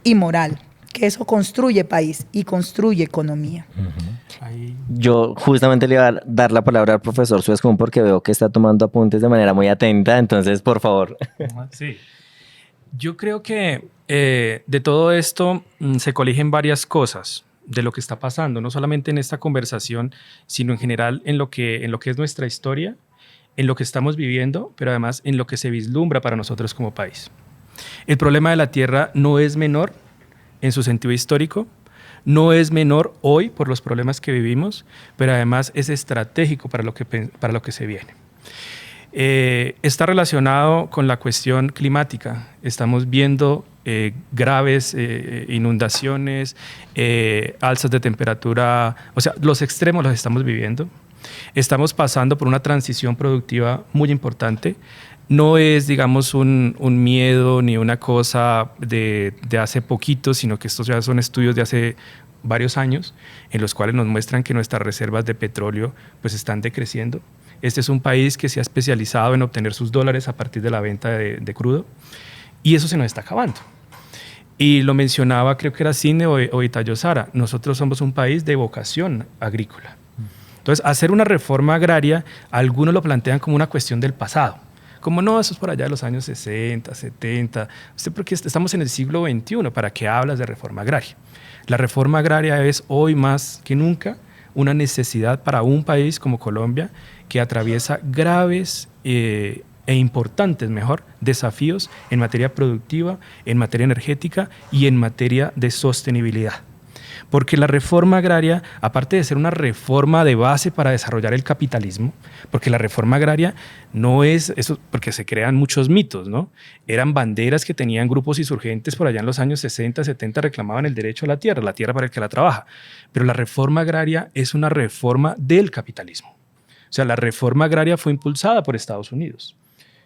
y moral, que eso construye país y construye economía. Yo justamente le iba a dar la palabra al profesor Suescún porque veo que está tomando apuntes de manera muy atenta, entonces por favor. Sí. Yo creo que de todo esto se coligen varias cosas de lo que está pasando, no solamente en esta conversación, sino en general en lo que es nuestra historia, en lo que estamos viviendo, pero además en lo que se vislumbra para nosotros como país. El problema de la tierra no es menor en su sentido histórico, no es menor hoy por los problemas que vivimos, pero además es estratégico para lo que se viene. Está relacionado con la cuestión climática. Estamos viendo graves inundaciones, alzas de temperatura, o sea, los extremos los estamos viviendo. Estamos pasando por una transición productiva muy importante. No es, digamos, un miedo ni una cosa de hace poquito, sino que estos ya son estudios de hace varios años en los cuales nos muestran que nuestras reservas de petróleo pues están decreciendo. Este es un país que se ha especializado en obtener sus dólares a partir de la venta de crudo y eso se nos está acabando. Y lo mencionaba, creo que era Cine o Itayo Sara, nosotros somos un país de vocación agrícola. Entonces, hacer una reforma agraria, algunos lo plantean como una cuestión del pasado. Como no, eso es por allá de los años 60, 70. Usted, porque estamos en el siglo XXI, ¿para qué hablas de reforma agraria? La reforma agraria es hoy más que nunca una necesidad para un país como Colombia que atraviesa graves e importantes, desafíos en materia productiva, en materia energética y en materia de sostenibilidad. Porque la reforma agraria, aparte de ser una reforma de base para desarrollar el capitalismo, porque la reforma agraria no es eso, porque se crean muchos mitos, ¿no? Eran banderas que tenían grupos insurgentes por allá en los años 60, 70, reclamaban el derecho a la tierra para el que la trabaja. Pero la reforma agraria es una reforma del capitalismo. O sea, la reforma agraria fue impulsada por Estados Unidos,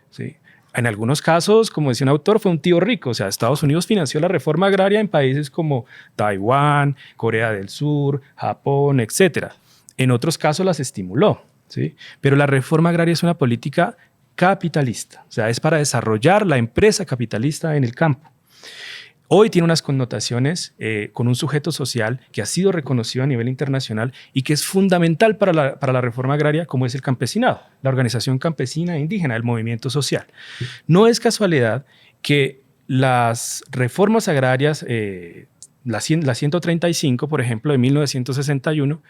¿sí? En algunos casos, como decía un autor, fue un tío rico. O sea, Estados Unidos financió la reforma agraria en países como Taiwán, Corea del Sur, Japón, etc. En otros casos las estimuló, ¿sí? Pero la reforma agraria es una política capitalista. O sea, es para desarrollar la empresa capitalista en el campo. Hoy tiene unas connotaciones con un sujeto social que ha sido reconocido a nivel internacional y que es fundamental para la reforma agraria, como es el campesinado, la organización campesina e indígena, el movimiento social. No es casualidad que las reformas agrarias, la 135, por ejemplo, de 1961,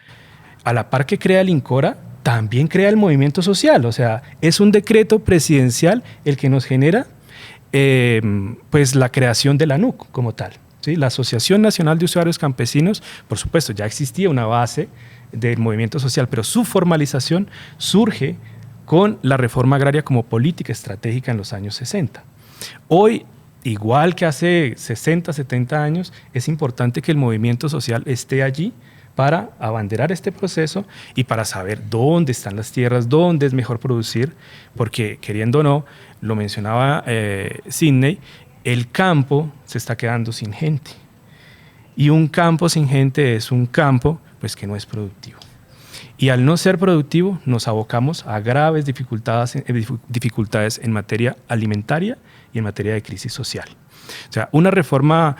a la par que crea el INCORA, también crea el movimiento social. O sea, es un decreto presidencial el que nos genera pues la creación de la ANUC como tal, ¿sí? La Asociación Nacional de Usuarios Campesinos, por supuesto, ya existía una base del movimiento social, pero su formalización surge con la reforma agraria como política estratégica en los años 60. Hoy, igual que hace 60, 70 años, es importante que el movimiento social esté allí para abanderar este proceso y para saber dónde están las tierras, dónde es mejor producir, porque queriendo o no, lo mencionaba Sidney, el campo se está quedando sin gente. Y un campo sin gente es un campo pues, que no es productivo. Y al no ser productivo, nos abocamos a graves dificultades en materia alimentaria y en materia de crisis social. O sea, una reforma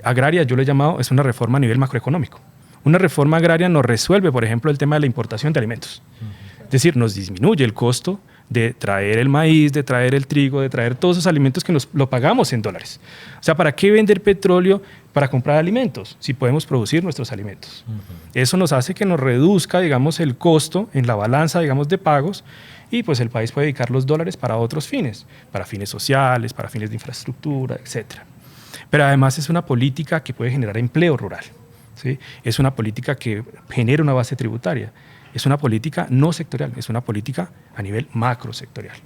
agraria, yo lo he llamado, es una reforma a nivel macroeconómico. Una reforma agraria nos resuelve, por ejemplo, el tema de la importación de alimentos. Es decir, nos disminuye el costo de traer el maíz, de traer el trigo, de traer todos esos alimentos que lo pagamos en dólares. O sea, ¿para qué vender petróleo para comprar alimentos si podemos producir nuestros alimentos? Eso nos hace que nos reduzca, digamos, el costo en la balanza, digamos, de pagos y pues el país puede dedicar los dólares para otros fines, para fines sociales, para fines de infraestructura, etc. Pero además es una política que puede generar empleo rural, ¿sí? Es una política que genera una base tributaria. Es una política no sectorial, es una política a nivel macrosectorial.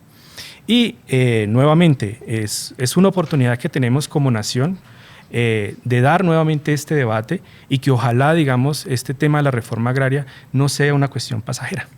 Y nuevamente, es una oportunidad que tenemos como nación de dar nuevamente este debate y que ojalá, digamos, este tema de la reforma agraria no sea una cuestión pasajera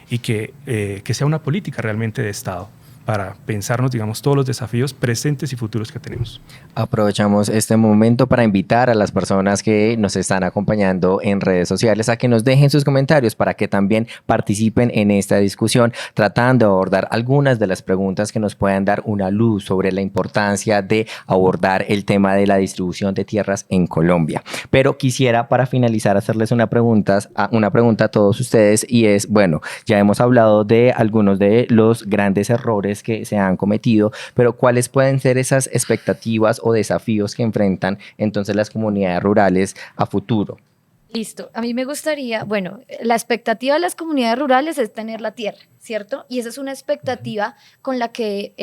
y que sea una política realmente de Estado para pensarnos, digamos, todos los desafíos presentes y futuros que tenemos. Aprovechamos este momento para invitar a las personas que nos están acompañando en redes sociales a que nos dejen sus comentarios para que también participen en esta discusión, tratando de abordar algunas de las preguntas que nos puedan dar una luz sobre la importancia de abordar el tema de la distribución de tierras en Colombia. Pero quisiera, para finalizar, hacerles una pregunta a todos ustedes y es, bueno, ya hemos hablado de algunos de los grandes errores que se han cometido, pero ¿cuáles pueden ser esas expectativas o desafíos que enfrentan entonces las comunidades rurales a futuro? Listo. A mí me gustaría, bueno, la expectativa de las comunidades rurales es tener la tierra, ¿cierto? Y esa es una expectativa con la que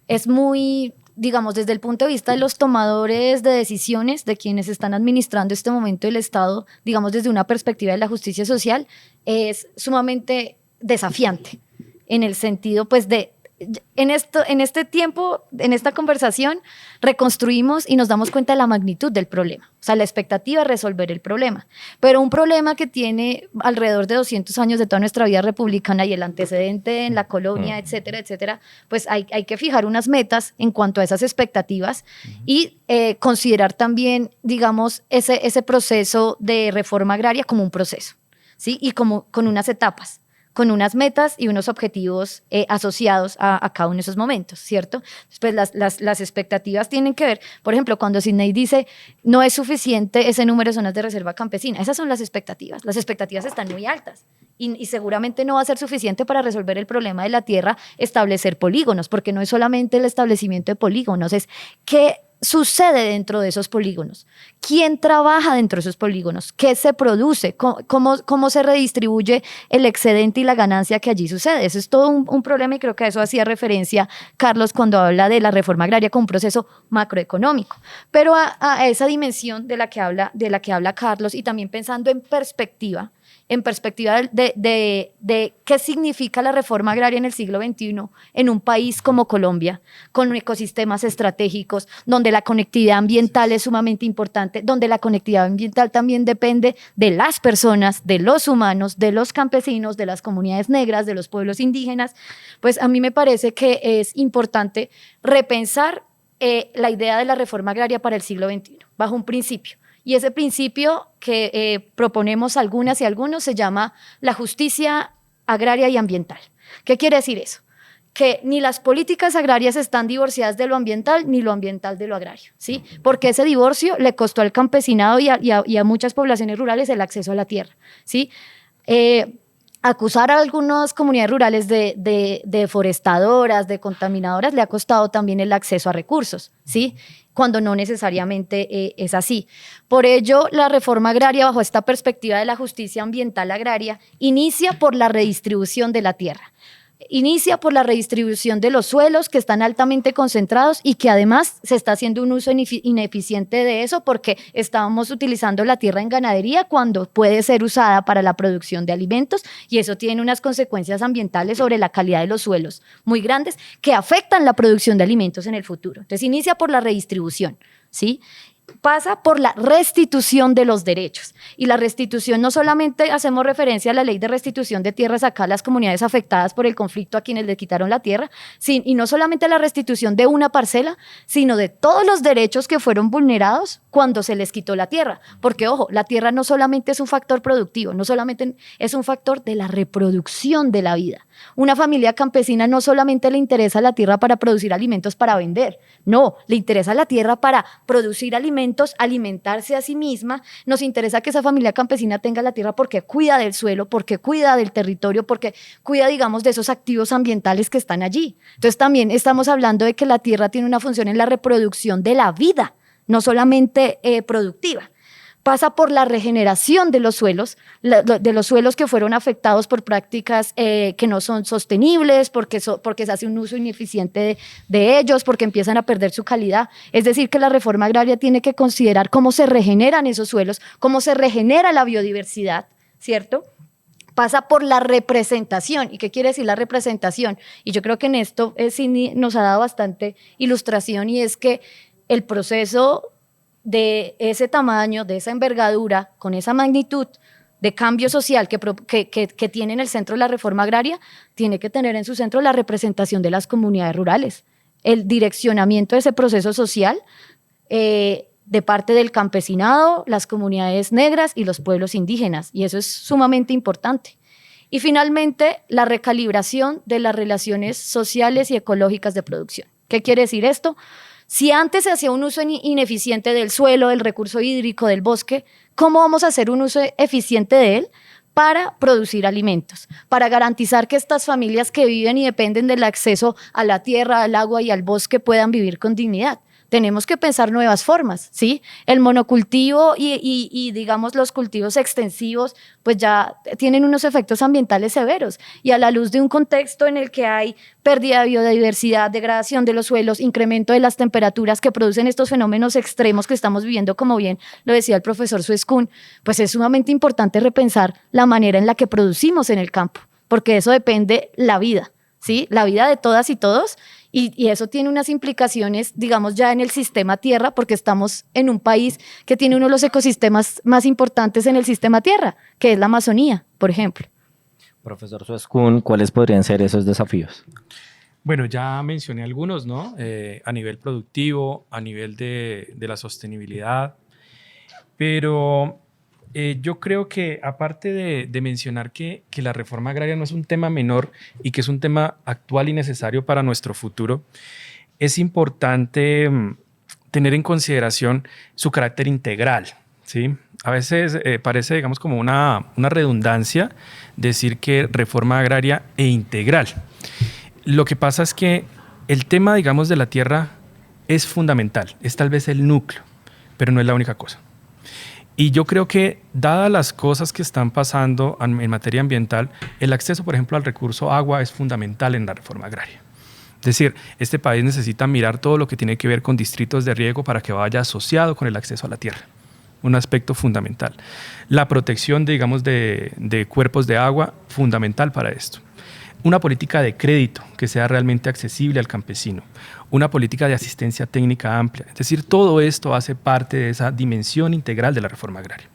es muy, digamos, desde el punto de vista de los tomadores de decisiones, de quienes están administrando este momento el Estado, digamos, desde una perspectiva de la justicia social, es sumamente desafiante. En el sentido, pues, en este tiempo, en esta conversación, reconstruimos y nos damos cuenta de la magnitud del problema. O sea, la expectativa es resolver el problema. Pero un problema que tiene alrededor de 200 años de toda nuestra vida republicana y el antecedente en la colonia, etcétera, etcétera, pues hay que fijar unas metas en cuanto a esas expectativas y considerar también, digamos, ese proceso de reforma agraria como un proceso, ¿sí? Y como con unas etapas, con unas metas y unos objetivos asociados a cada uno de esos momentos, ¿cierto? Pues las expectativas tienen que ver, por ejemplo, cuando Sidney dice no es suficiente ese número de zonas de reserva campesina, esas son las expectativas están muy altas y seguramente no va a ser suficiente para resolver el problema de la tierra establecer polígonos, porque no es solamente el establecimiento de polígonos, es qué sucede dentro de esos polígonos, quién trabaja dentro de esos polígonos, qué se produce, cómo se redistribuye el excedente y la ganancia que allí sucede. Eso es todo un problema y creo que a eso hacía referencia Carlos cuando habla de la reforma agraria como un proceso macroeconómico. Pero a esa dimensión de la que habla Carlos y también pensando en perspectiva de qué significa la reforma agraria en el siglo XXI en un país como Colombia, con ecosistemas estratégicos, donde la conectividad ambiental es sumamente importante, donde la conectividad ambiental también depende de las personas, de los humanos, de los campesinos, de las comunidades negras, de los pueblos indígenas. Pues a mí me parece que es importante repensar la idea de la reforma agraria para el siglo XXI, bajo un principio. Y ese principio que proponemos algunas y algunos se llama la justicia agraria y ambiental. ¿Qué quiere decir eso? Que ni las políticas agrarias están divorciadas de lo ambiental, ni lo ambiental de lo agrario, ¿sí? Porque ese divorcio le costó al campesinado y a muchas poblaciones rurales el acceso a la tierra, ¿sí? acusar a algunas comunidades rurales de deforestadoras, de contaminadoras, le ha costado también el acceso a recursos, ¿sí? Cuando no necesariamente es así. Por ello, la reforma agraria, bajo esta perspectiva de la justicia ambiental agraria, inicia por la redistribución de la tierra. Inicia por la redistribución de los suelos que están altamente concentrados y que además se está haciendo un uso ineficiente de eso porque estábamos utilizando la tierra en ganadería cuando puede ser usada para la producción de alimentos y eso tiene unas consecuencias ambientales sobre la calidad de los suelos muy grandes que afectan la producción de alimentos en el futuro. Entonces inicia por la redistribución, ¿sí? Pasa por la restitución de los derechos. Y la restitución no solamente hacemos referencia a la ley de restitución de tierras acá a las comunidades afectadas por el conflicto a quienes le quitaron la tierra, y no solamente la restitución de una parcela, sino de todos los derechos que fueron vulnerados cuando se les quitó la tierra. Porque, ojo, la tierra no solamente es un factor productivo, no solamente es un factor de la reproducción de la vida. Una familia campesina no solamente le interesa la tierra para producir alimentos para vender, no, le interesa la tierra para producir alimentos, alimentarse a sí misma. Nos interesa que esa familia campesina tenga la tierra porque cuida del suelo, porque cuida del territorio, porque cuida, digamos, de esos activos ambientales que están allí. Entonces también estamos hablando de que la tierra tiene una función en la reproducción de la vida, no solamente productiva. Pasa por la regeneración de los suelos que fueron afectados por prácticas que no son sostenibles, porque se hace un uso ineficiente de ellos, porque empiezan a perder su calidad. Es decir, que la reforma agraria tiene que considerar cómo se regeneran esos suelos, cómo se regenera la biodiversidad, ¿cierto? Pasa por la representación. ¿Y qué quiere decir la representación? Y yo creo que en esto Sidney nos ha dado bastante ilustración, y es que el proceso de ese tamaño, de esa envergadura, con esa magnitud de cambio social que tiene en el centro la reforma agraria, tiene que tener en su centro la representación de las comunidades rurales, el direccionamiento de ese proceso social de parte del campesinado, las comunidades negras y los pueblos indígenas, y eso es sumamente importante. Y finalmente, la recalibración de las relaciones sociales y ecológicas de producción. ¿Qué quiere decir esto? Si antes se hacía un uso ineficiente del suelo, del recurso hídrico, del bosque, ¿cómo vamos a hacer un uso eficiente de él para producir alimentos? Para garantizar que estas familias que viven y dependen del acceso a la tierra, al agua y al bosque puedan vivir con dignidad. Tenemos que pensar nuevas formas, ¿sí? El monocultivo y digamos los cultivos extensivos pues ya tienen unos efectos ambientales severos, y a la luz de un contexto en el que hay pérdida de biodiversidad, degradación de los suelos, incremento de las temperaturas que producen estos fenómenos extremos que estamos viviendo, como bien lo decía el profesor Suescún, pues es sumamente importante repensar la manera en la que producimos en el campo, porque de eso depende la vida, ¿sí? La vida de todas y todos. Y eso tiene unas implicaciones, digamos, ya en el sistema tierra, porque estamos en un país que tiene uno de los ecosistemas más importantes en el sistema tierra, que es la Amazonía, por ejemplo. Profesor Suescún, ¿cuáles podrían ser esos desafíos? Bueno, ya mencioné algunos, ¿no? A nivel productivo, a nivel de la sostenibilidad, pero yo creo que aparte de mencionar que la reforma agraria no es un tema menor y que es un tema actual y necesario para nuestro futuro, es importante tener en consideración su carácter integral, ¿sí? A veces parece, digamos, como una redundancia decir que reforma agraria e integral. Lo que pasa es que el tema, digamos, de la tierra es fundamental, es tal vez el núcleo, pero no es la única cosa. Y yo creo que, dadas las cosas que están pasando en materia ambiental, el acceso, por ejemplo, al recurso agua es fundamental en la reforma agraria. Es decir, este país necesita mirar todo lo que tiene que ver con distritos de riego para que vaya asociado con el acceso a la tierra. Un aspecto fundamental. La protección, digamos, de cuerpos de agua, fundamental para esto. Una política de crédito que sea realmente accesible al campesino, una política de asistencia técnica amplia. Es decir, todo esto hace parte de esa dimensión integral de la reforma agraria.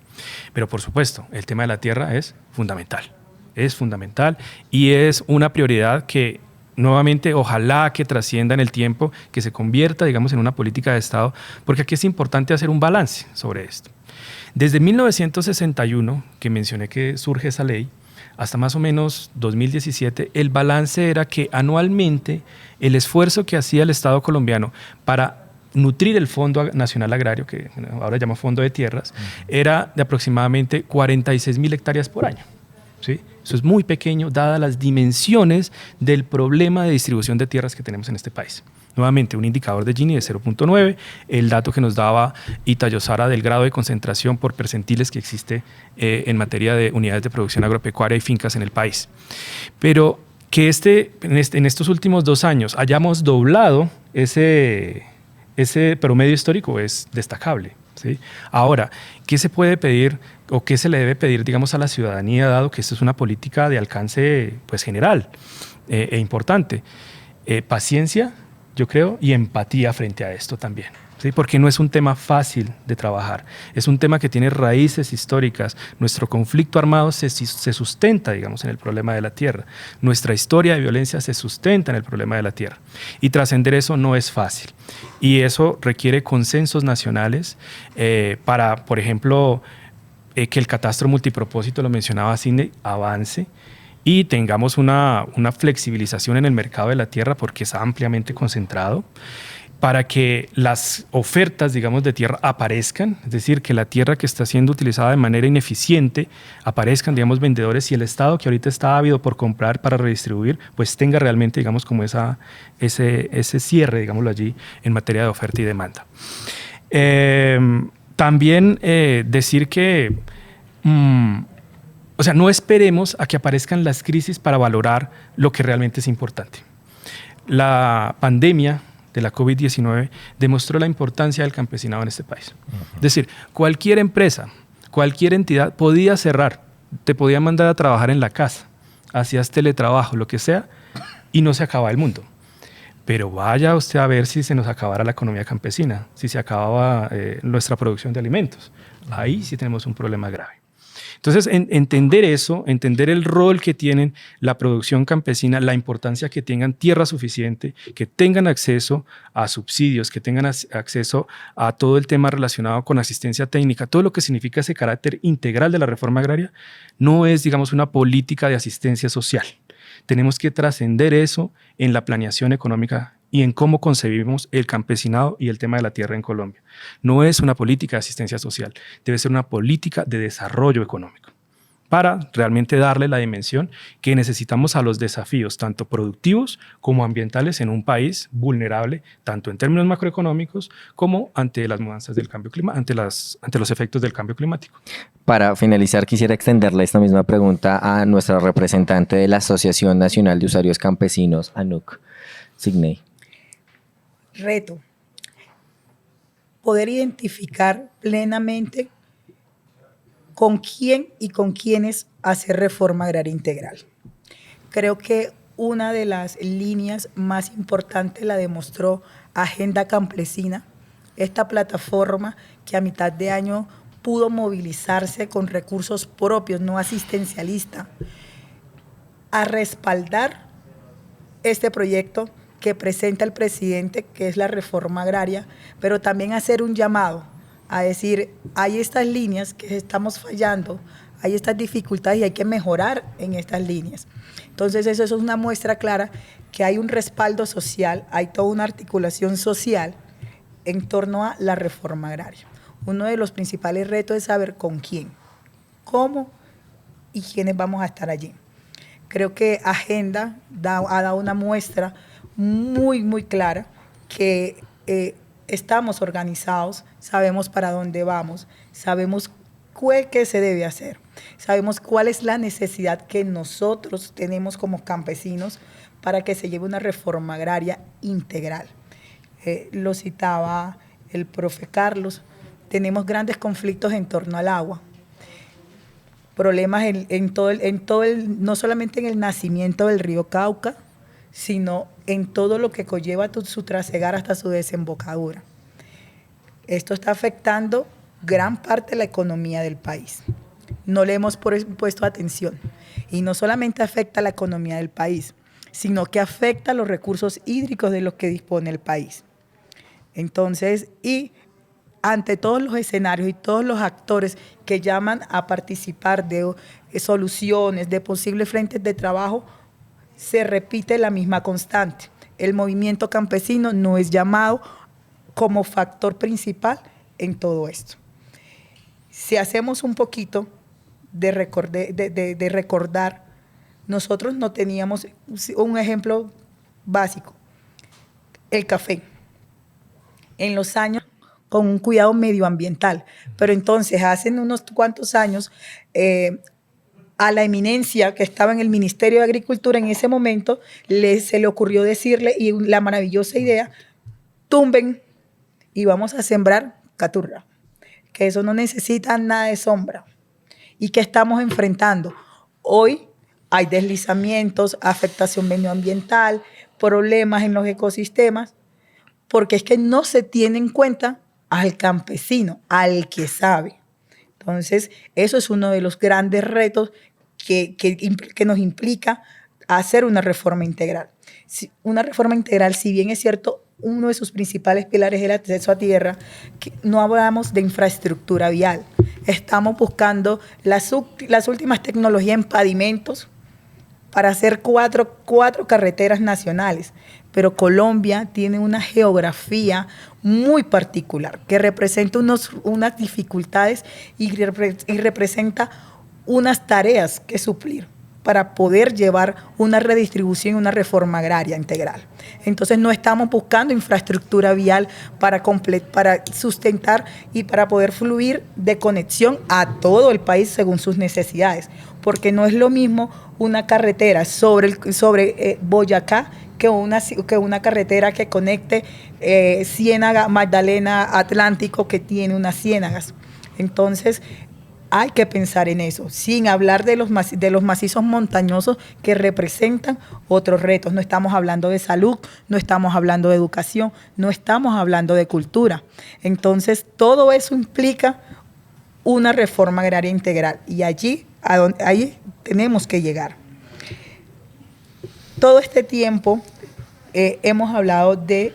Pero por supuesto, el tema de la tierra es fundamental y es una prioridad que nuevamente ojalá que trascienda en el tiempo, que se convierta, digamos, en una política de Estado, porque aquí es importante hacer un balance sobre esto. Desde 1961, que mencioné que surge esa ley, hasta más o menos 2017, el balance era que anualmente el esfuerzo que hacía el Estado colombiano para nutrir el Fondo Nacional Agrario, que ahora se llama Fondo de Tierras, era de aproximadamente 46.000 hectáreas por año. ¿sí? Eso es muy pequeño, dadas las dimensiones del problema de distribución de tierras que tenemos en este país. Nuevamente, un indicador de Gini de 0.9, el dato que nos daba Itayosara del grado de concentración por percentiles que existe en materia de unidades de producción agropecuaria y fincas en el país. Pero que en estos últimos 2 años hayamos doblado ese promedio histórico es destacable, ¿sí? Ahora, ¿qué se puede pedir o qué se le debe pedir, digamos, a la ciudadanía, dado que esto es una política de alcance pues, general e importante? Paciencia, yo creo, y empatía frente a esto también, ¿sí? Porque no es un tema fácil de trabajar, es un tema que tiene raíces históricas. Nuestro conflicto armado se sustenta, digamos, en el problema de la tierra. Nuestra historia de violencia se sustenta en el problema de la tierra. Y trascender eso no es fácil. Y eso requiere consensos nacionales para, por ejemplo, que el catastro multipropósito, lo mencionaba Sidney, avance y tengamos una flexibilización en el mercado de la tierra porque es ampliamente concentrado, para que las ofertas, digamos, de tierra aparezcan, es decir, que la tierra que está siendo utilizada de manera ineficiente aparezcan, digamos, vendedores y el Estado, que ahorita está ávido por comprar para redistribuir, pues tenga realmente, digamos, como ese cierre, digámoslo allí, en materia de oferta y demanda. También decir que o sea, no esperemos a que aparezcan las crisis para valorar lo que realmente es importante. La pandemia de la COVID-19 demostró la importancia del campesinado en este país. Es decir, cualquier empresa, cualquier entidad podía cerrar, te podía mandar a trabajar en la casa, hacías teletrabajo, lo que sea, y no se acababa el mundo. Pero vaya usted a ver si se nos acabara la economía campesina, si se acababa nuestra producción de alimentos. Ahí sí tenemos un problema grave. Entonces, entender eso, entender el rol que tienen la producción campesina, la importancia que tengan tierra suficiente, que tengan acceso a subsidios, que tengan acceso a todo el tema relacionado con asistencia técnica, todo lo que significa ese carácter integral de la reforma agraria, no es, digamos, una política de asistencia social. Tenemos que trascender eso en la planeación económica y en cómo concebimos el campesinado y el tema de la tierra en Colombia. No es una política de asistencia social, debe ser una política de desarrollo económico para realmente darle la dimensión que necesitamos a los desafíos, tanto productivos como ambientales, en un país vulnerable, tanto en términos macroeconómicos como ante las mudanzas del cambio climático, ante los efectos del cambio climático. Para finalizar, quisiera extenderle esta misma pregunta a nuestra representante de la Asociación Nacional de Usuarios Campesinos, ANUC, Sidney. Reto: poder identificar plenamente con quién y con quiénes hacer reforma agraria integral. Creo que una de las líneas más importantes la demostró Agenda Campesina, esta plataforma que a mitad de año pudo movilizarse con recursos propios, no asistencialistas, a respaldar este proyecto que presenta el presidente, que es la reforma agraria, pero también hacer un llamado a decir, hay estas líneas que estamos fallando, hay estas dificultades y hay que mejorar en estas líneas. Entonces eso es una muestra clara que hay un respaldo social, hay toda una articulación social en torno a la reforma agraria. Uno de los principales retos es saber con quién, cómo y quiénes vamos a estar allí. Creo que Agenda ha dado una muestra muy, muy clara que estamos organizados, sabemos para dónde vamos, sabemos qué se debe hacer, sabemos cuál es la necesidad que nosotros tenemos como campesinos para que se lleve una reforma agraria integral. Lo citaba el profe Carlos, tenemos grandes conflictos en torno al agua, problemas no solamente en el nacimiento del río Cauca, sino en todo lo que conlleva su trasegar hasta su desembocadura. Esto está afectando gran parte de la economía del país. No le hemos puesto atención. Y no solamente afecta a la economía del país, sino que afecta a los recursos hídricos de los que dispone el país. Entonces, y ante todos los escenarios y todos los actores que llaman a participar de soluciones, de posibles frentes de trabajo, se repite la misma constante. El movimiento campesino no es llamado como factor principal en todo esto. Si hacemos un poquito de recordar. Nosotros no teníamos un ejemplo básico, el café. En los años con un cuidado medioambiental, pero entonces hace unos cuantos años a la eminencia que estaba en el Ministerio de Agricultura en ese momento se le ocurrió decirle, y la maravillosa idea, tumben y vamos a sembrar caturra, que eso no necesita nada de sombra. ¿Y qué estamos enfrentando? Hoy hay deslizamientos, afectación medioambiental, problemas en los ecosistemas, porque es que no se tiene en cuenta al campesino, al que sabe. Entonces, eso es uno de los grandes retos que nos implica hacer una reforma integral. Una reforma integral, si bien es cierto, uno de sus principales pilares es el acceso a tierra, que no hablamos de infraestructura vial. Estamos buscando las últimas tecnologías en pavimentos para hacer cuatro carreteras nacionales. Pero Colombia tiene una geografía muy particular que representa unas dificultades y representa unas tareas que suplir para poder llevar una redistribución y una reforma agraria integral. Entonces no estamos buscando infraestructura vial para sustentar y para poder fluir de conexión a todo el país según sus necesidades, porque no es lo mismo una carretera sobre Boyacá que una carretera que conecte Ciénaga, Magdalena, Atlántico, que tiene unas ciénagas. Entonces, hay que pensar en eso, sin hablar de los macizos montañosos que representan otros retos. No estamos hablando de salud, no estamos hablando de educación, no estamos hablando de cultura. Entonces, todo eso implica una reforma agraria integral y ahí tenemos que llegar. Todo este tiempo hemos hablado de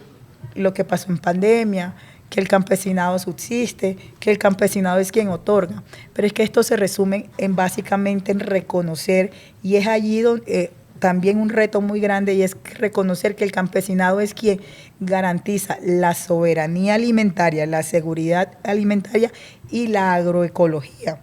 lo que pasó en pandemia, que el campesinado subsiste, que el campesinado es quien otorga, pero es que esto se resume básicamente en reconocer, y es allí donde también un reto muy grande, y es reconocer que el campesinado es quien garantiza la soberanía alimentaria, la seguridad alimentaria y la agroecología,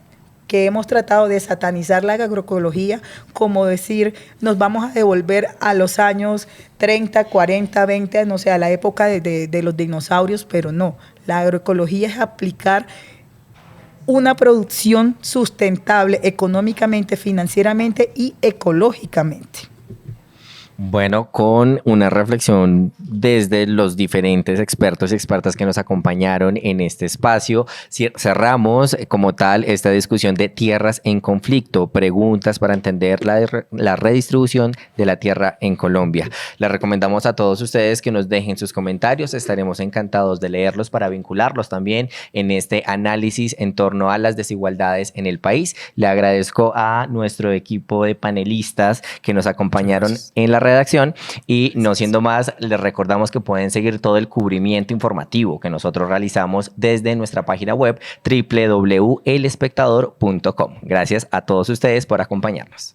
que hemos tratado de satanizar la agroecología, como decir, nos vamos a devolver a los años 30, 40, 20, no sé, a la época de los dinosaurios, pero no. La agroecología es aplicar una producción sustentable económicamente, financieramente y ecológicamente. Bueno, con una reflexión desde los diferentes expertos y expertas que nos acompañaron en este espacio, cerramos como tal esta discusión de tierras en conflicto, preguntas para entender la redistribución de la tierra en Colombia. Les recomendamos a todos ustedes que nos dejen sus comentarios, estaremos encantados de leerlos para vincularlos también en este análisis en torno a las desigualdades en el país. Le agradezco a nuestro equipo de panelistas que nos acompañaron en la redacción, y no siendo más, les recordamos que pueden seguir todo el cubrimiento informativo que nosotros realizamos desde nuestra página web www.elespectador.com. Gracias a todos ustedes por acompañarnos.